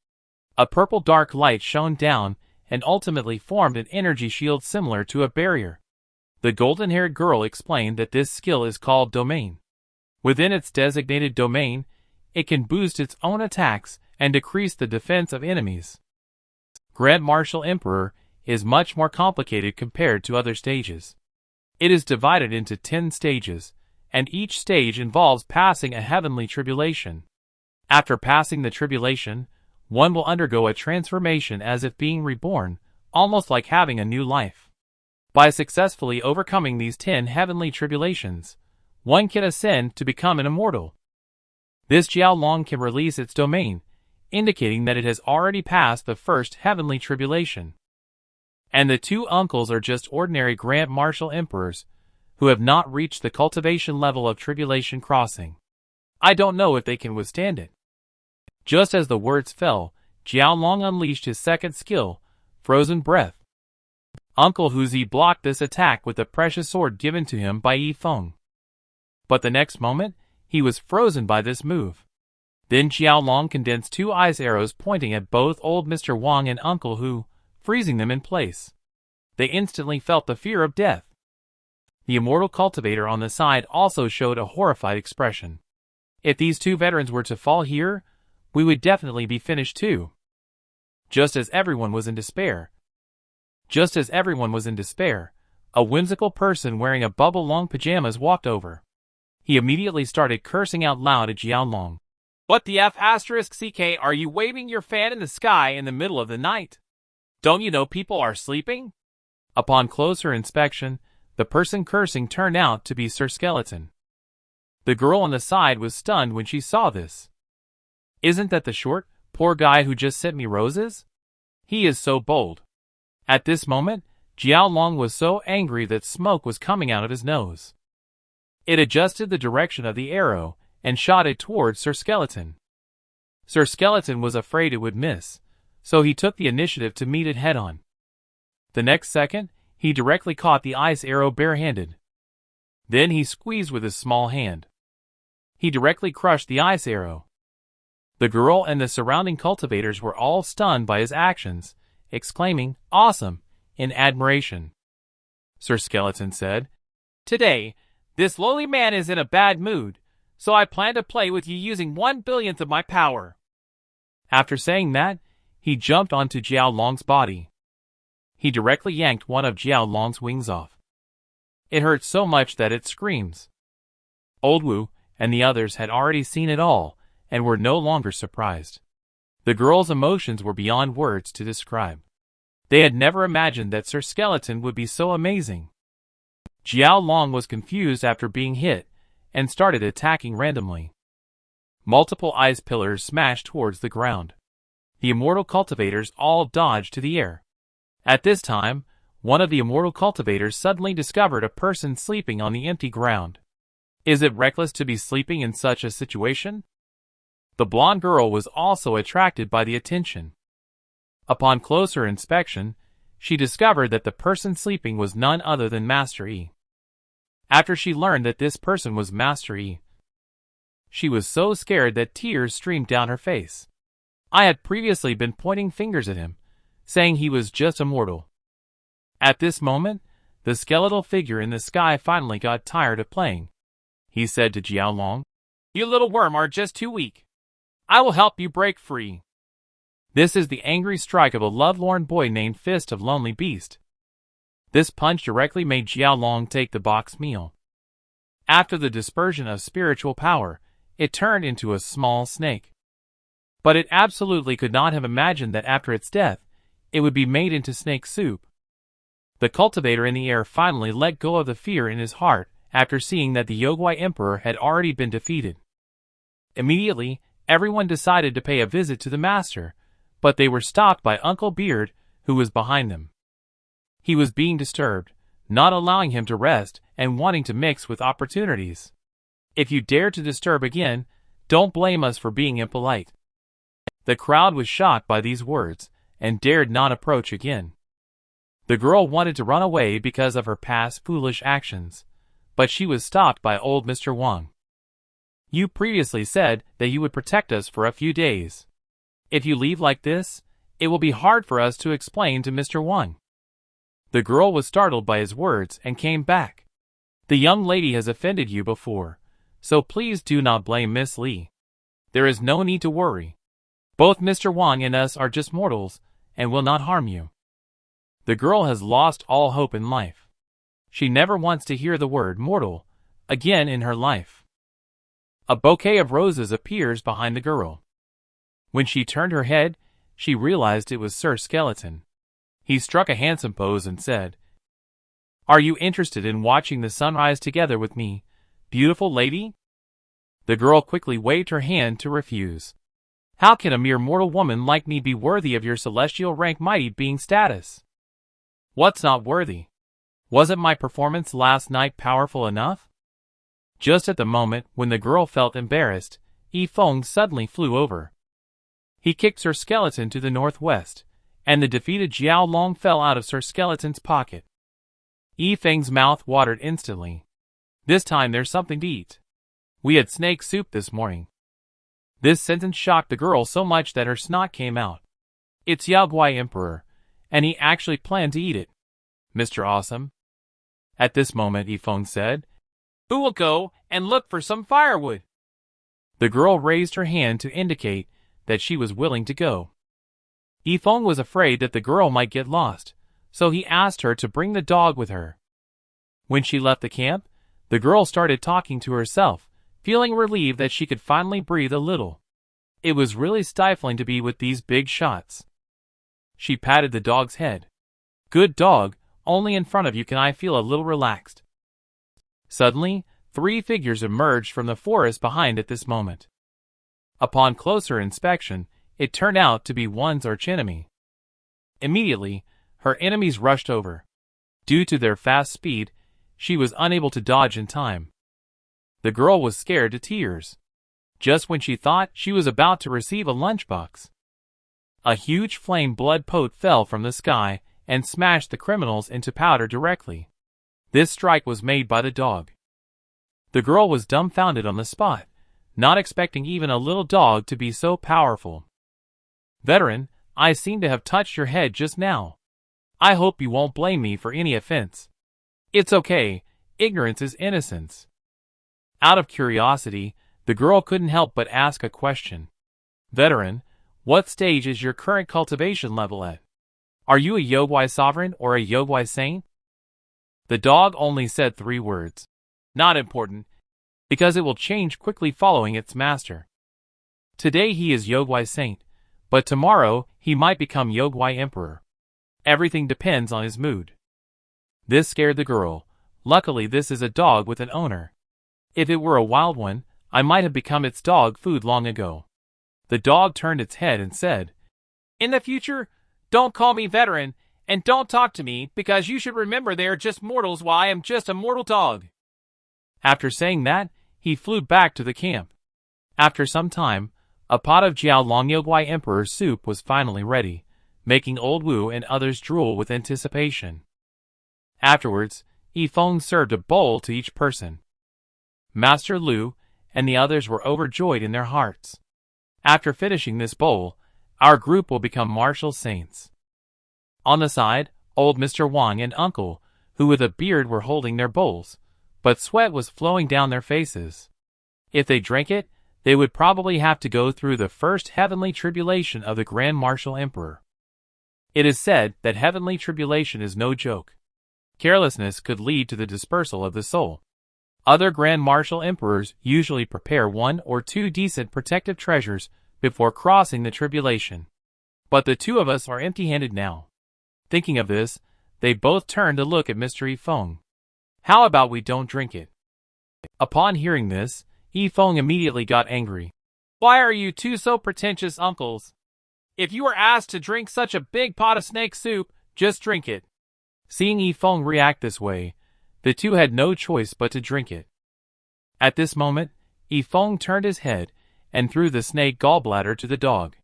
A purple dark light shone down and ultimately formed an energy shield similar to a barrier. The golden-haired girl explained that this skill is called domain. Within its designated domain, it can boost its own attacks and decrease the defense of enemies. Grand Martial Emperor is much more complicated compared to other stages. It is divided into 10 stages, and each stage involves passing a heavenly tribulation. After passing the tribulation, one will undergo a transformation as if being reborn, almost like having a new life. By successfully overcoming these 10 heavenly tribulations, one can ascend to become an immortal. This Jiao Long can release its domain, indicating that it has already passed the first heavenly tribulation. And the two uncles are just ordinary Grand Martial Emperors, who have not reached the cultivation level of tribulation crossing. I don't know if they can withstand it. Just as the words fell, Jiao Long unleashed his second skill, Frozen Breath. Uncle Huzi blocked this attack with the precious sword given to him by Yi Feng. But the next moment, he was frozen by this move. Then Jiao Long condensed 2 ice arrows pointing at both old Mr. Wang and Uncle Hu, freezing them in place. They instantly felt the fear of death. The immortal cultivator on the side also showed a horrified expression. If these 2 veterans were to fall here, we would definitely be finished too. Just as everyone was in despair, a whimsical person wearing a bubble-long pajamas walked over. He immediately started cursing out loud at Jiao Long. What the F***ck are you waving your fan in the sky in the middle of the night? Don't you know people are sleeping? Upon closer inspection, the person cursing turned out to be Sir Skeleton. The girl on the side was stunned when she saw this. Isn't that the short, poor guy who just sent me roses? He is so bold. At this moment, Jiao Long was so angry that smoke was coming out of his nose. It adjusted the direction of the arrow and shot it towards Sir Skeleton. Sir Skeleton was afraid it would miss, so he took the initiative to meet it head-on. The next second, he directly caught the ice arrow barehanded. Then he squeezed with his small hand. He directly crushed the ice arrow. The girl and the surrounding cultivators were all stunned by his actions, exclaiming, "Awesome!" in admiration. Sir Skeleton said, "Today, this lowly man is in a bad mood, so I plan to play with you using 1/1000th of my power." After saying that, he jumped onto Jiao Long's body. He directly yanked one of Jiao Long's wings off. It hurt so much that it screams. Old Wu and the others had already seen it all and were no longer surprised. The girl's emotions were beyond words to describe. They had never imagined that Sir Skeleton would be so amazing. Jiao Long was confused after being hit and started attacking randomly. Multiple ice pillars smashed towards the ground. The immortal cultivators all dodged to the air. At this time, one of the immortal cultivators suddenly discovered a person sleeping on the empty ground. Is it reckless to be sleeping in such a situation? The blonde girl was also attracted by the attention. Upon closer inspection, she discovered that the person sleeping was none other than Master Yi. After she learned that this person was Master Yi, she was so scared that tears streamed down her face. I had previously been pointing fingers at him, saying he was just a mortal. At this moment, the skeletal figure in the sky finally got tired of playing. He said to Jiao Long, "You little worm are just too weak. I will help you break free." This is the angry strike of a lovelorn boy named Fist of Lonely Beast. This punch directly made Jiao Long take the box meal. After the dispersion of spiritual power, it turned into a small snake. But it absolutely could not have imagined that after its death, it would be made into snake soup. The cultivator in the air finally let go of the fear in his heart after seeing that the Yogwai Emperor had already been defeated. Immediately, everyone decided to pay a visit to the master, but they were stopped by Uncle Beard, who was behind them. He was being disturbed, not allowing him to rest and wanting to mix with opportunities. If you dare to disturb again, don't blame us for being impolite. The crowd was shocked by these words and dared not approach again. The girl wanted to run away because of her past foolish actions, but she was stopped by old Mr. Wang. You previously said that you would protect us for a few days. If you leave like this, it will be hard for us to explain to Mr. Wang. The girl was startled by his words and came back. The young lady has offended you before, so please do not blame Miss Li. There is no need to worry. Both Mr. Wang and us are just mortals and will not harm you. The girl has lost all hope in life. She never wants to hear the word mortal again in her life. A bouquet of roses appears behind the girl. When she turned her head, she realized it was Sir Skeleton. He struck a handsome pose and said, "Are you interested in watching the sunrise together with me, beautiful lady?" The girl quickly waved her hand to refuse. How can a mere mortal woman like me be worthy of your celestial rank mighty being status? What's not worthy? Wasn't my performance last night powerful enough? Just at the moment when the girl felt embarrassed, Yi Feng suddenly flew over. He kicked Sir Skeleton to the northwest, and the defeated Jiao Long fell out of Sir Skeleton's pocket. Yi Feng's mouth watered instantly. This time there's something to eat. We had snake soup this morning. This sentence shocked the girl so much that her snot came out. It's Yaoguai Emperor, and he actually planned to eat it. Mr. Awesome. At this moment Yi Feng said, "Who will go and look for some firewood?" The girl raised her hand to indicate that she was willing to go. Yi Feng was afraid that the girl might get lost, so he asked her to bring the dog with her. When she left the camp, the girl started talking to herself, feeling relieved that she could finally breathe a little. It was really stifling to be with these big shots. She patted the dog's head. "Good dog, only in front of you can I feel a little relaxed." Suddenly, 3 figures emerged from the forest behind at this moment. Upon closer inspection, it turned out to be one's archenemy. Immediately, her enemies rushed over. Due to their fast speed, she was unable to dodge in time. The girl was scared to tears. Just when she thought she was about to receive a lunchbox, a huge flame blood pot fell from the sky and smashed the criminals into powder directly. This strike was made by the dog. The girl was dumbfounded on the spot, not expecting even a little dog to be so powerful. "Veteran, I seem to have touched your head just now. I hope you won't blame me for any offense." "It's okay, ignorance is innocence." Out of curiosity, the girl couldn't help but ask a question. "Veteran, what stage is your current cultivation level at? Are you a Yaoguai sovereign or a Yaoguai saint?" The dog only said 3 words. "Not important, because it will change quickly following its master. Today he is Yaoguai saint, but tomorrow he might become Yaoguai emperor. Everything depends on his mood." This scared the girl. Luckily this is a dog with an owner. If it were a wild one, I might have become its dog food long ago. The dog turned its head and said, "In the future, don't call me veteran, and don't talk to me, because you should remember they are just mortals while I am just a mortal dog." After saying that, he flew back to the camp. After some time, a pot of Jiao Long Yaoguai Emperor soup was finally ready, making Old Wu and others drool with anticipation. Afterwards, Yi Feng served a bowl to each person. Master Lu and the others were overjoyed in their hearts. After finishing this bowl, our group will become martial saints. On the side, old Mr. Wang and Uncle, who with a beard were holding their bowls, but sweat was flowing down their faces. If they drank it, they would probably have to go through the first heavenly tribulation of the Grand Martial Emperor. It is said that heavenly tribulation is no joke. Carelessness could lead to the dispersal of the soul. Other Grand Martial Emperors usually prepare 1 or 2 decent protective treasures before crossing the tribulation. But the 2 of us are empty-handed now. Thinking of this, they both turned to look at Mr. Yi Feng. "How about we don't drink it?" Upon hearing this, Yi Feng immediately got angry. "Why are you 2 so pretentious, uncles? If you are asked to drink such a big pot of snake soup, just drink it. Seeing Yi Feng react this way, the two had no choice but to drink it. At this moment, Yi Feng turned his head and threw the snake gallbladder to the dog.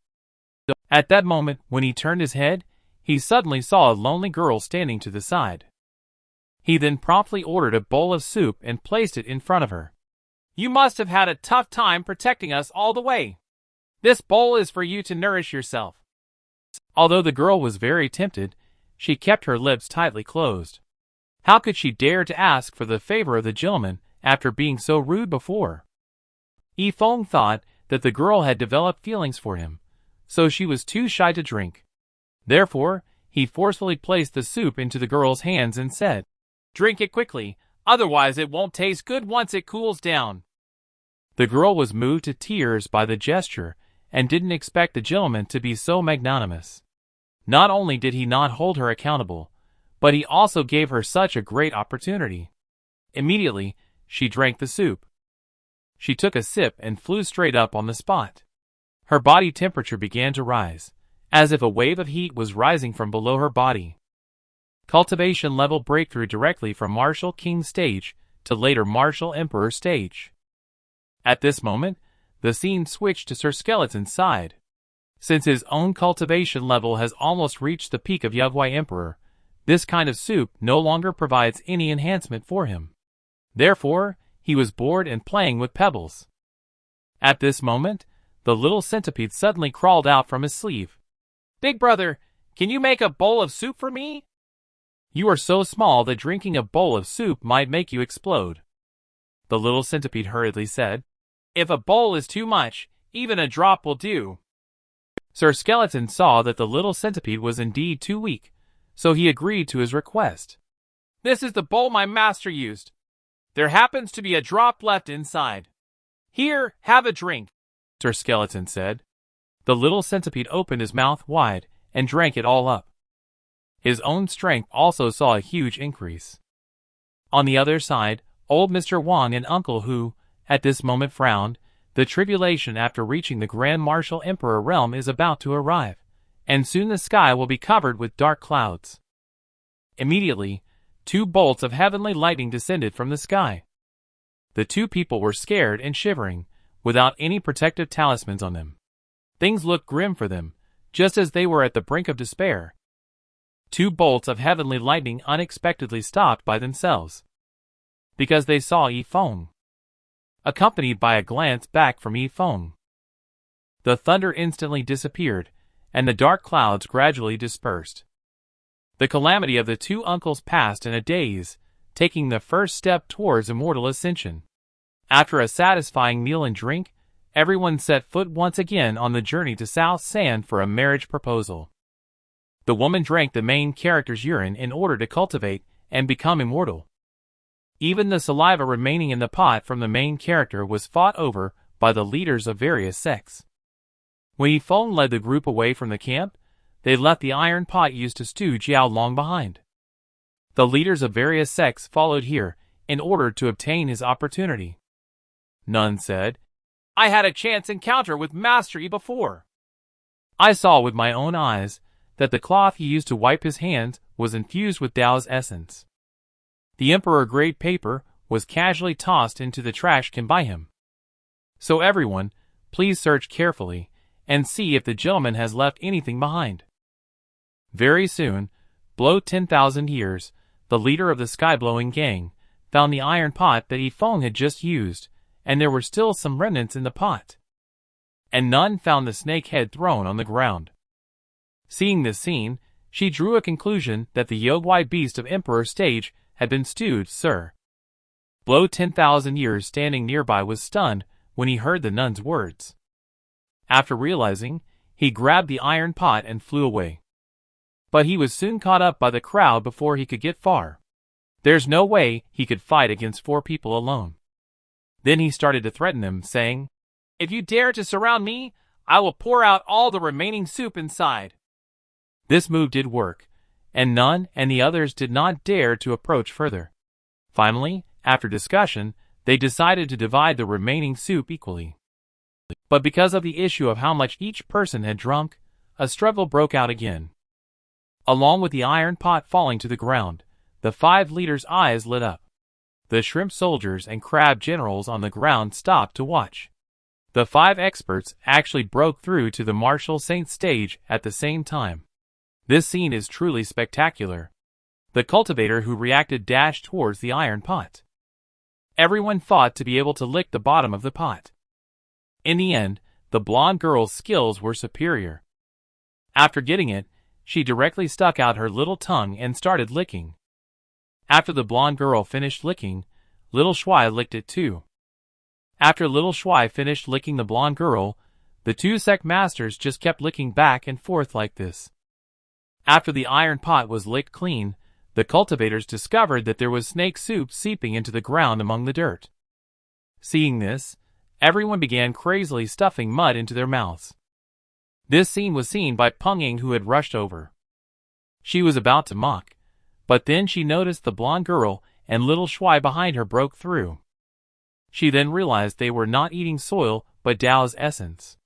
At that moment, when he turned his head, he suddenly saw a lonely girl standing to the side. He then promptly ordered a bowl of soup and placed it in front of her. You must have had a tough time protecting us all the way. This bowl is for you to nourish yourself. Although the girl was very tempted, she kept her lips tightly closed. How could she dare to ask for the favor of the gentleman after being so rude before? Yi Feng thought that the girl had developed feelings for him, so she was too shy to drink. Therefore, he forcefully placed the soup into the girl's hands and said, "Drink it quickly, otherwise it won't taste good once it cools down." The girl was moved to tears by the gesture and didn't expect the gentleman to be so magnanimous. Not only did he not hold her accountable, but he also gave her such a great opportunity. Immediately, she drank the soup. She took a sip and flew straight up on the spot. Her body temperature began to rise, as if a wave of heat was rising from below her body. Cultivation level breakthrough directly from Martial King stage to later Martial Emperor stage. At this moment, the scene switched to Sir Skeleton's side. Since his own cultivation level has almost reached the peak of Yugwai Emperor, this kind of soup no longer provides any enhancement for him. Therefore, he was bored and playing with pebbles. At this moment, the little centipede suddenly crawled out from his sleeve. "Big brother, can you make a bowl of soup for me?" "You are so small that drinking a bowl of soup might make you explode," the little centipede hurriedly said. "If a bowl is too much, even a drop will do." Sir Skeleton saw that the little centipede was indeed too weak, so he agreed to his request. "This is the bowl my master used. There happens to be a drop left inside. Here, have a drink," Sir Skeleton said. The little centipede opened his mouth wide and drank it all up. His own strength also saw a huge increase. On the other side, old Mr. Wang and Uncle Hu, at this moment frowned. The tribulation after reaching the Grand Martial Emperor realm is about to arrive, and soon the sky will be covered with dark clouds. Immediately, 2 bolts of heavenly lightning descended from the sky. The 2 people were scared and shivering, without any protective talismans on them. Things looked grim for them, just as they were at the brink of despair. 2 bolts of heavenly lightning unexpectedly stopped by themselves, because they saw Yi Feng, accompanied by a glance back from Yi Feng. The thunder instantly disappeared, and the dark clouds gradually dispersed. The calamity of the 2 uncles passed in a daze, taking the first step towards immortal ascension. After a satisfying meal and drink, everyone set foot once again on the journey to South Sand for a marriage proposal. The woman drank the main character's urine in order to cultivate and become immortal. Even the saliva remaining in the pot from the main character was fought over by the leaders of various sects. When Yi Feng led the group away from the camp, they left the iron pot used to stew Jiao Long behind. The leaders of various sects followed here in order to obtain his opportunity. None said, "I had a chance encounter with Master Yi before. I saw with my own eyes that the cloth he used to wipe his hands was infused with Tao's essence. The emperor-grade paper was casually tossed into the trash can by him. So everyone, please search carefully and see if the gentleman has left anything behind." Very soon, Blow 10,000 Years, the leader of the sky-blowing gang, found the iron pot that Yi Feng had just used, and there were still some remnants in the pot. And Nun found the snake head thrown on the ground. Seeing this scene, she drew a conclusion that the Yogwai beast of Emperor stage had been stewed. Sir Blow 10,000 Years standing nearby was stunned when he heard the nun's words. After realizing, he grabbed the iron pot and flew away. But he was soon caught up by the crowd before he could get far. There's no way he could fight against 4 people alone. Then he started to threaten them, saying, "If you dare to surround me, I will pour out all the remaining soup inside." This move did work, and Nun and the others did not dare to approach further. Finally, after discussion, they decided to divide the remaining soup equally. But because of the issue of how much each person had drunk, a struggle broke out again. Along with the iron pot falling to the ground, the 5 leaders' eyes lit up. The shrimp soldiers and crab generals on the ground stopped to watch. The 5 experts actually broke through to the martial saint stage at the same time. This scene is truly spectacular. The cultivator who reacted dashed towards the iron pot. Everyone fought to be able to lick the bottom of the pot. In the end, the blonde girl's skills were superior. After getting it, she directly stuck out her little tongue and started licking. After the blonde girl finished licking, little Shui licked it too. After little Shui finished licking the blonde girl, the 2 sect masters just kept licking back and forth like this. After the iron pot was licked clean, the cultivators discovered that there was snake soup seeping into the ground among the dirt. Seeing this, everyone began crazily stuffing mud into their mouths. This scene was seen by Peng, who had rushed over. She was about to mock, but then she noticed the blonde girl and little Shui behind her broke through. She then realized they were not eating soil but Dao's essence.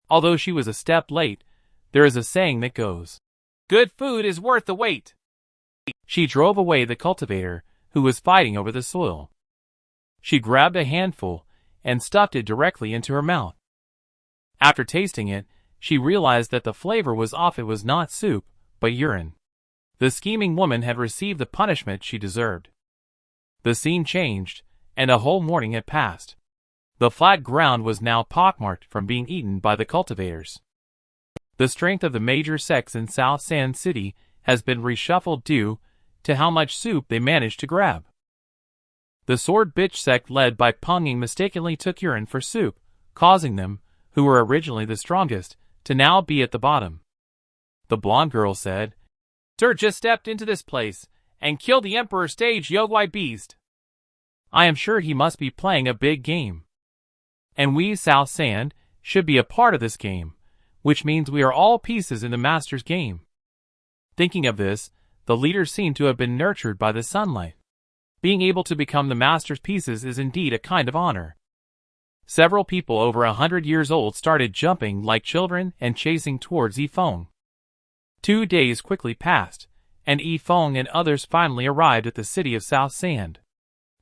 Although she was a step late, there is a saying that goes, "Good food is worth the wait." She drove away the cultivator, who was fighting over the soil. She grabbed a handful and stuffed it directly into her mouth. After tasting it, she realized that the flavor was off. It was not soup, but urine. The scheming woman had received the punishment she deserved. The scene changed, and a whole morning had passed. The flat ground was now pockmarked from being eaten by the cultivators. The strength of the major sects in South Sand City has been reshuffled due to how much soup they managed to grab. The Sword Bitch sect led by Peng mistakenly took urine for soup, causing them, who were originally the strongest, to now be at the bottom. The blonde girl said, "Sir just stepped into this place and killed the Emperor stage Yogwai beast. I am sure he must be playing a big game. And we, South Sand, should be a part of this game, which means we are all pieces in the master's game." Thinking of this, the leaders seem to have been nurtured by the sunlight. Being able to become the master's pieces is indeed a kind of honor. Several people over 100 years old started jumping like children and chasing towards Yi Feng. 2 days quickly passed, and Yi Feng and others finally arrived at the city of South Sand.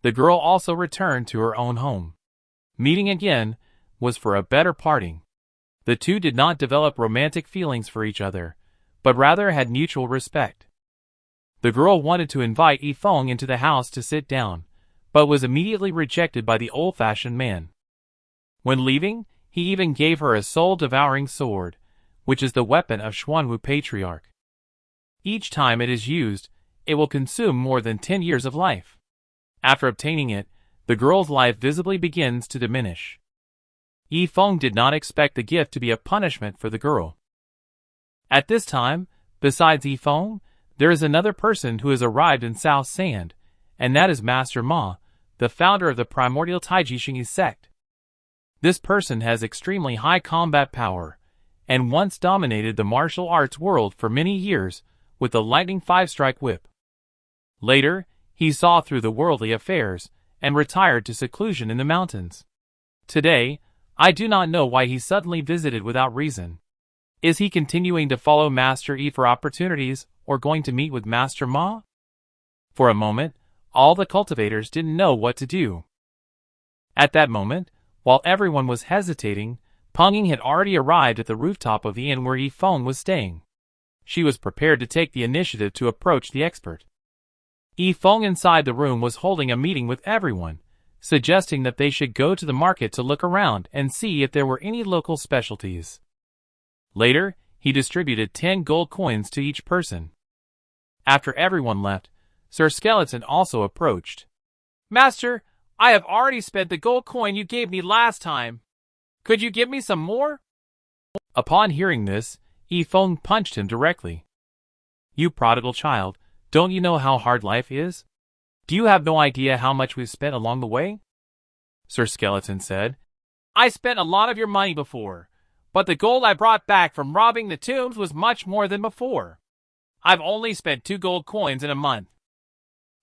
The girl also returned to her own home. Meeting again was for a better parting. The two did not develop romantic feelings for each other, but rather had mutual respect. The girl wanted to invite Yi Feng into the house to sit down, but was immediately rejected by the old-fashioned man. When leaving, he even gave her a soul-devouring sword, which is the weapon of Xuanwu Patriarch. Each time it is used, it will consume more than 10 years of life. After obtaining it, the girl's life visibly begins to diminish. Yi Feng did not expect the gift to be a punishment for the girl. At this time, besides Yi Feng, there is another person who has arrived in South Sand, and that is Master Ma, the founder of the primordial Qingshan Sect. This person has extremely high combat power, and once dominated the martial arts world for many years with the lightning 5-strike whip. Later, he saw through the worldly affairs and retired to seclusion in the mountains. Today, I do not know why he suddenly visited without reason. Is he continuing to follow Master Yi for opportunities or going to meet with Master Ma? For a moment, all the cultivators didn't know what to do. At that moment, while everyone was hesitating, Peng had already arrived at the rooftop of the inn where Yi Feng was staying. She was prepared to take the initiative to approach the expert. Yi Feng inside the room was holding a meeting with everyone, suggesting that they should go to the market to look around and see if there were any local specialties. Later, he distributed 10 gold coins to each person. After everyone left, Sir Skeleton also approached. "Master, I have already spent the gold coin you gave me last time. Could you give me some more?" Upon hearing this, Yi Feng punched him directly. "You prodigal child, don't you know how hard life is? Do you have no idea how much we've spent along the way?" Sir Skeleton said, "I spent a lot of your money before, but the gold I brought back from robbing the tombs was much more than before. I've only spent 2 gold coins in a month."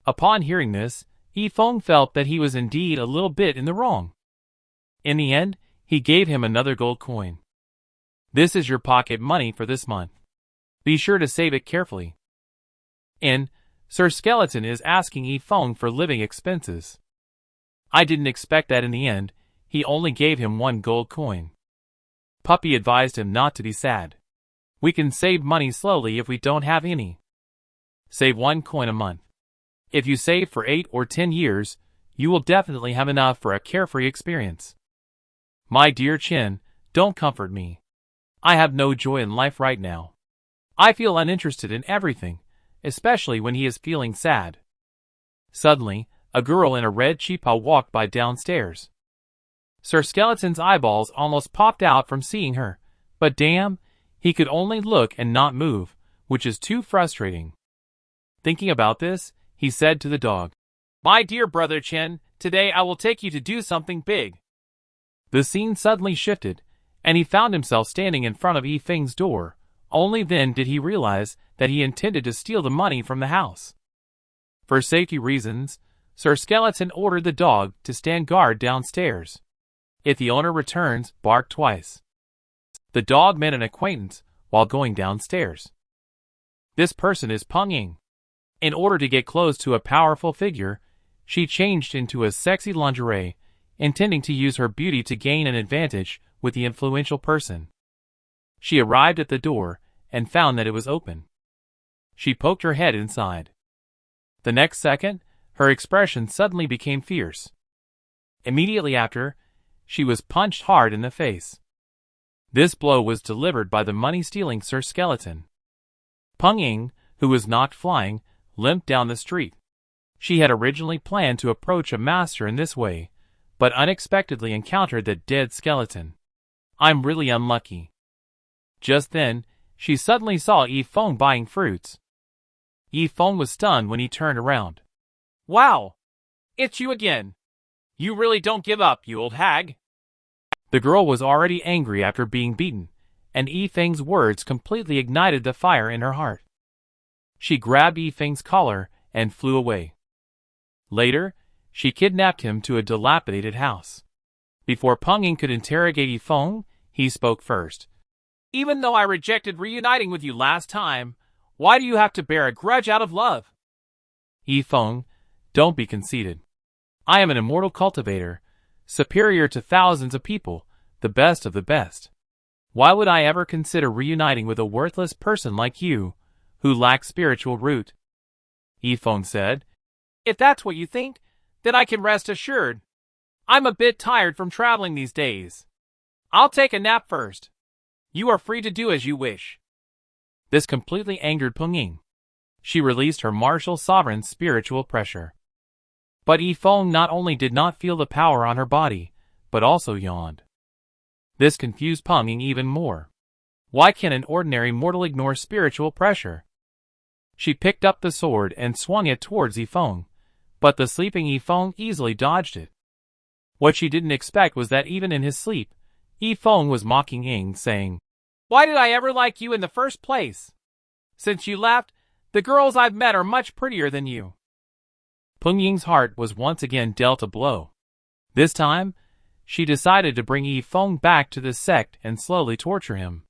Upon hearing this, Yi Feng felt that he was indeed a little bit in the wrong. In the end, he gave him another gold coin. This is your pocket money for this month. Be sure to save it carefully. In, Sir Skeleton is asking Yi Feng for living expenses. I didn't expect that in the end, he only gave him 1 gold coin. Puppy advised him not to be sad. We can save money slowly if we don't have any. Save 1 coin a month. If you save for 8 or 10 years, you will definitely have enough for a carefree experience. My dear Chin, don't comfort me. I have no joy in life right now. I feel uninterested in everything, especially when he is feeling sad. Suddenly, a girl in a red cheepa walked by downstairs. Sir Skeleton's eyeballs almost popped out from seeing her, but damn, he could only look and not move, which is too frustrating. Thinking about this, he said to the dog, "My dear brother Chen, today I will take you to do something big." The scene suddenly shifted, and he found himself standing in front of Yi Feng's door. Only then did he realize that he intended to steal the money from the house. For safety reasons, Sir Skeleton ordered the dog to stand guard downstairs. If the owner returns, bark twice. The dog met an acquaintance while going downstairs. This person is Peng Ying. In order to get close to a powerful figure, she changed into a sexy lingerie, intending to use her beauty to gain an advantage with the influential person. She arrived at the door and found that it was open. She poked her head inside. The next second, her expression suddenly became fierce. Immediately after, she was punched hard in the face. This blow was delivered by the money-stealing Sir Skeleton. Peng Ying, who was knocked flying, limped down the street. She had originally planned to approach a master in this way, but unexpectedly encountered the dead skeleton. I'm really unlucky. Just then, she suddenly saw Yi Feng buying fruits. Yi Feng was stunned when he turned around. Wow! It's you again! You really don't give up, you old hag! The girl was already angry after being beaten, and Yi Feng's words completely ignited the fire in her heart. She grabbed Yi Feng's collar and flew away. Later, she kidnapped him to a dilapidated house. Before Peng Ying could interrogate Yi Feng, he spoke first. Even though I rejected reuniting with you last time, why do you have to bear a grudge out of love? Yi Feng, don't be conceited. I am an immortal cultivator, superior to thousands of people, the best of the best. Why would I ever consider reuniting with a worthless person like you, who lacks spiritual root? Yi Feng said. If that's what you think, then I can rest assured. I'm a bit tired from traveling these days. I'll take a nap first. You are free to do as you wish. This completely angered Peng Ying. She released her martial sovereign's spiritual pressure. But Yi Feng not only did not feel the power on her body, but also yawned. This confused Peng Ying even more. Why can an ordinary mortal ignore spiritual pressure? She picked up the sword and swung it towards Yi Feng, but the sleeping Yi Feng easily dodged it. What she didn't expect was that even in his sleep, Yi Feng was mocking Ying, saying, "Why did I ever like you in the first place? Since you left, the girls I've met are much prettier than you." Peng Ying's heart was once again dealt a blow. This time, she decided to bring Yi Feng back to the sect and slowly torture him.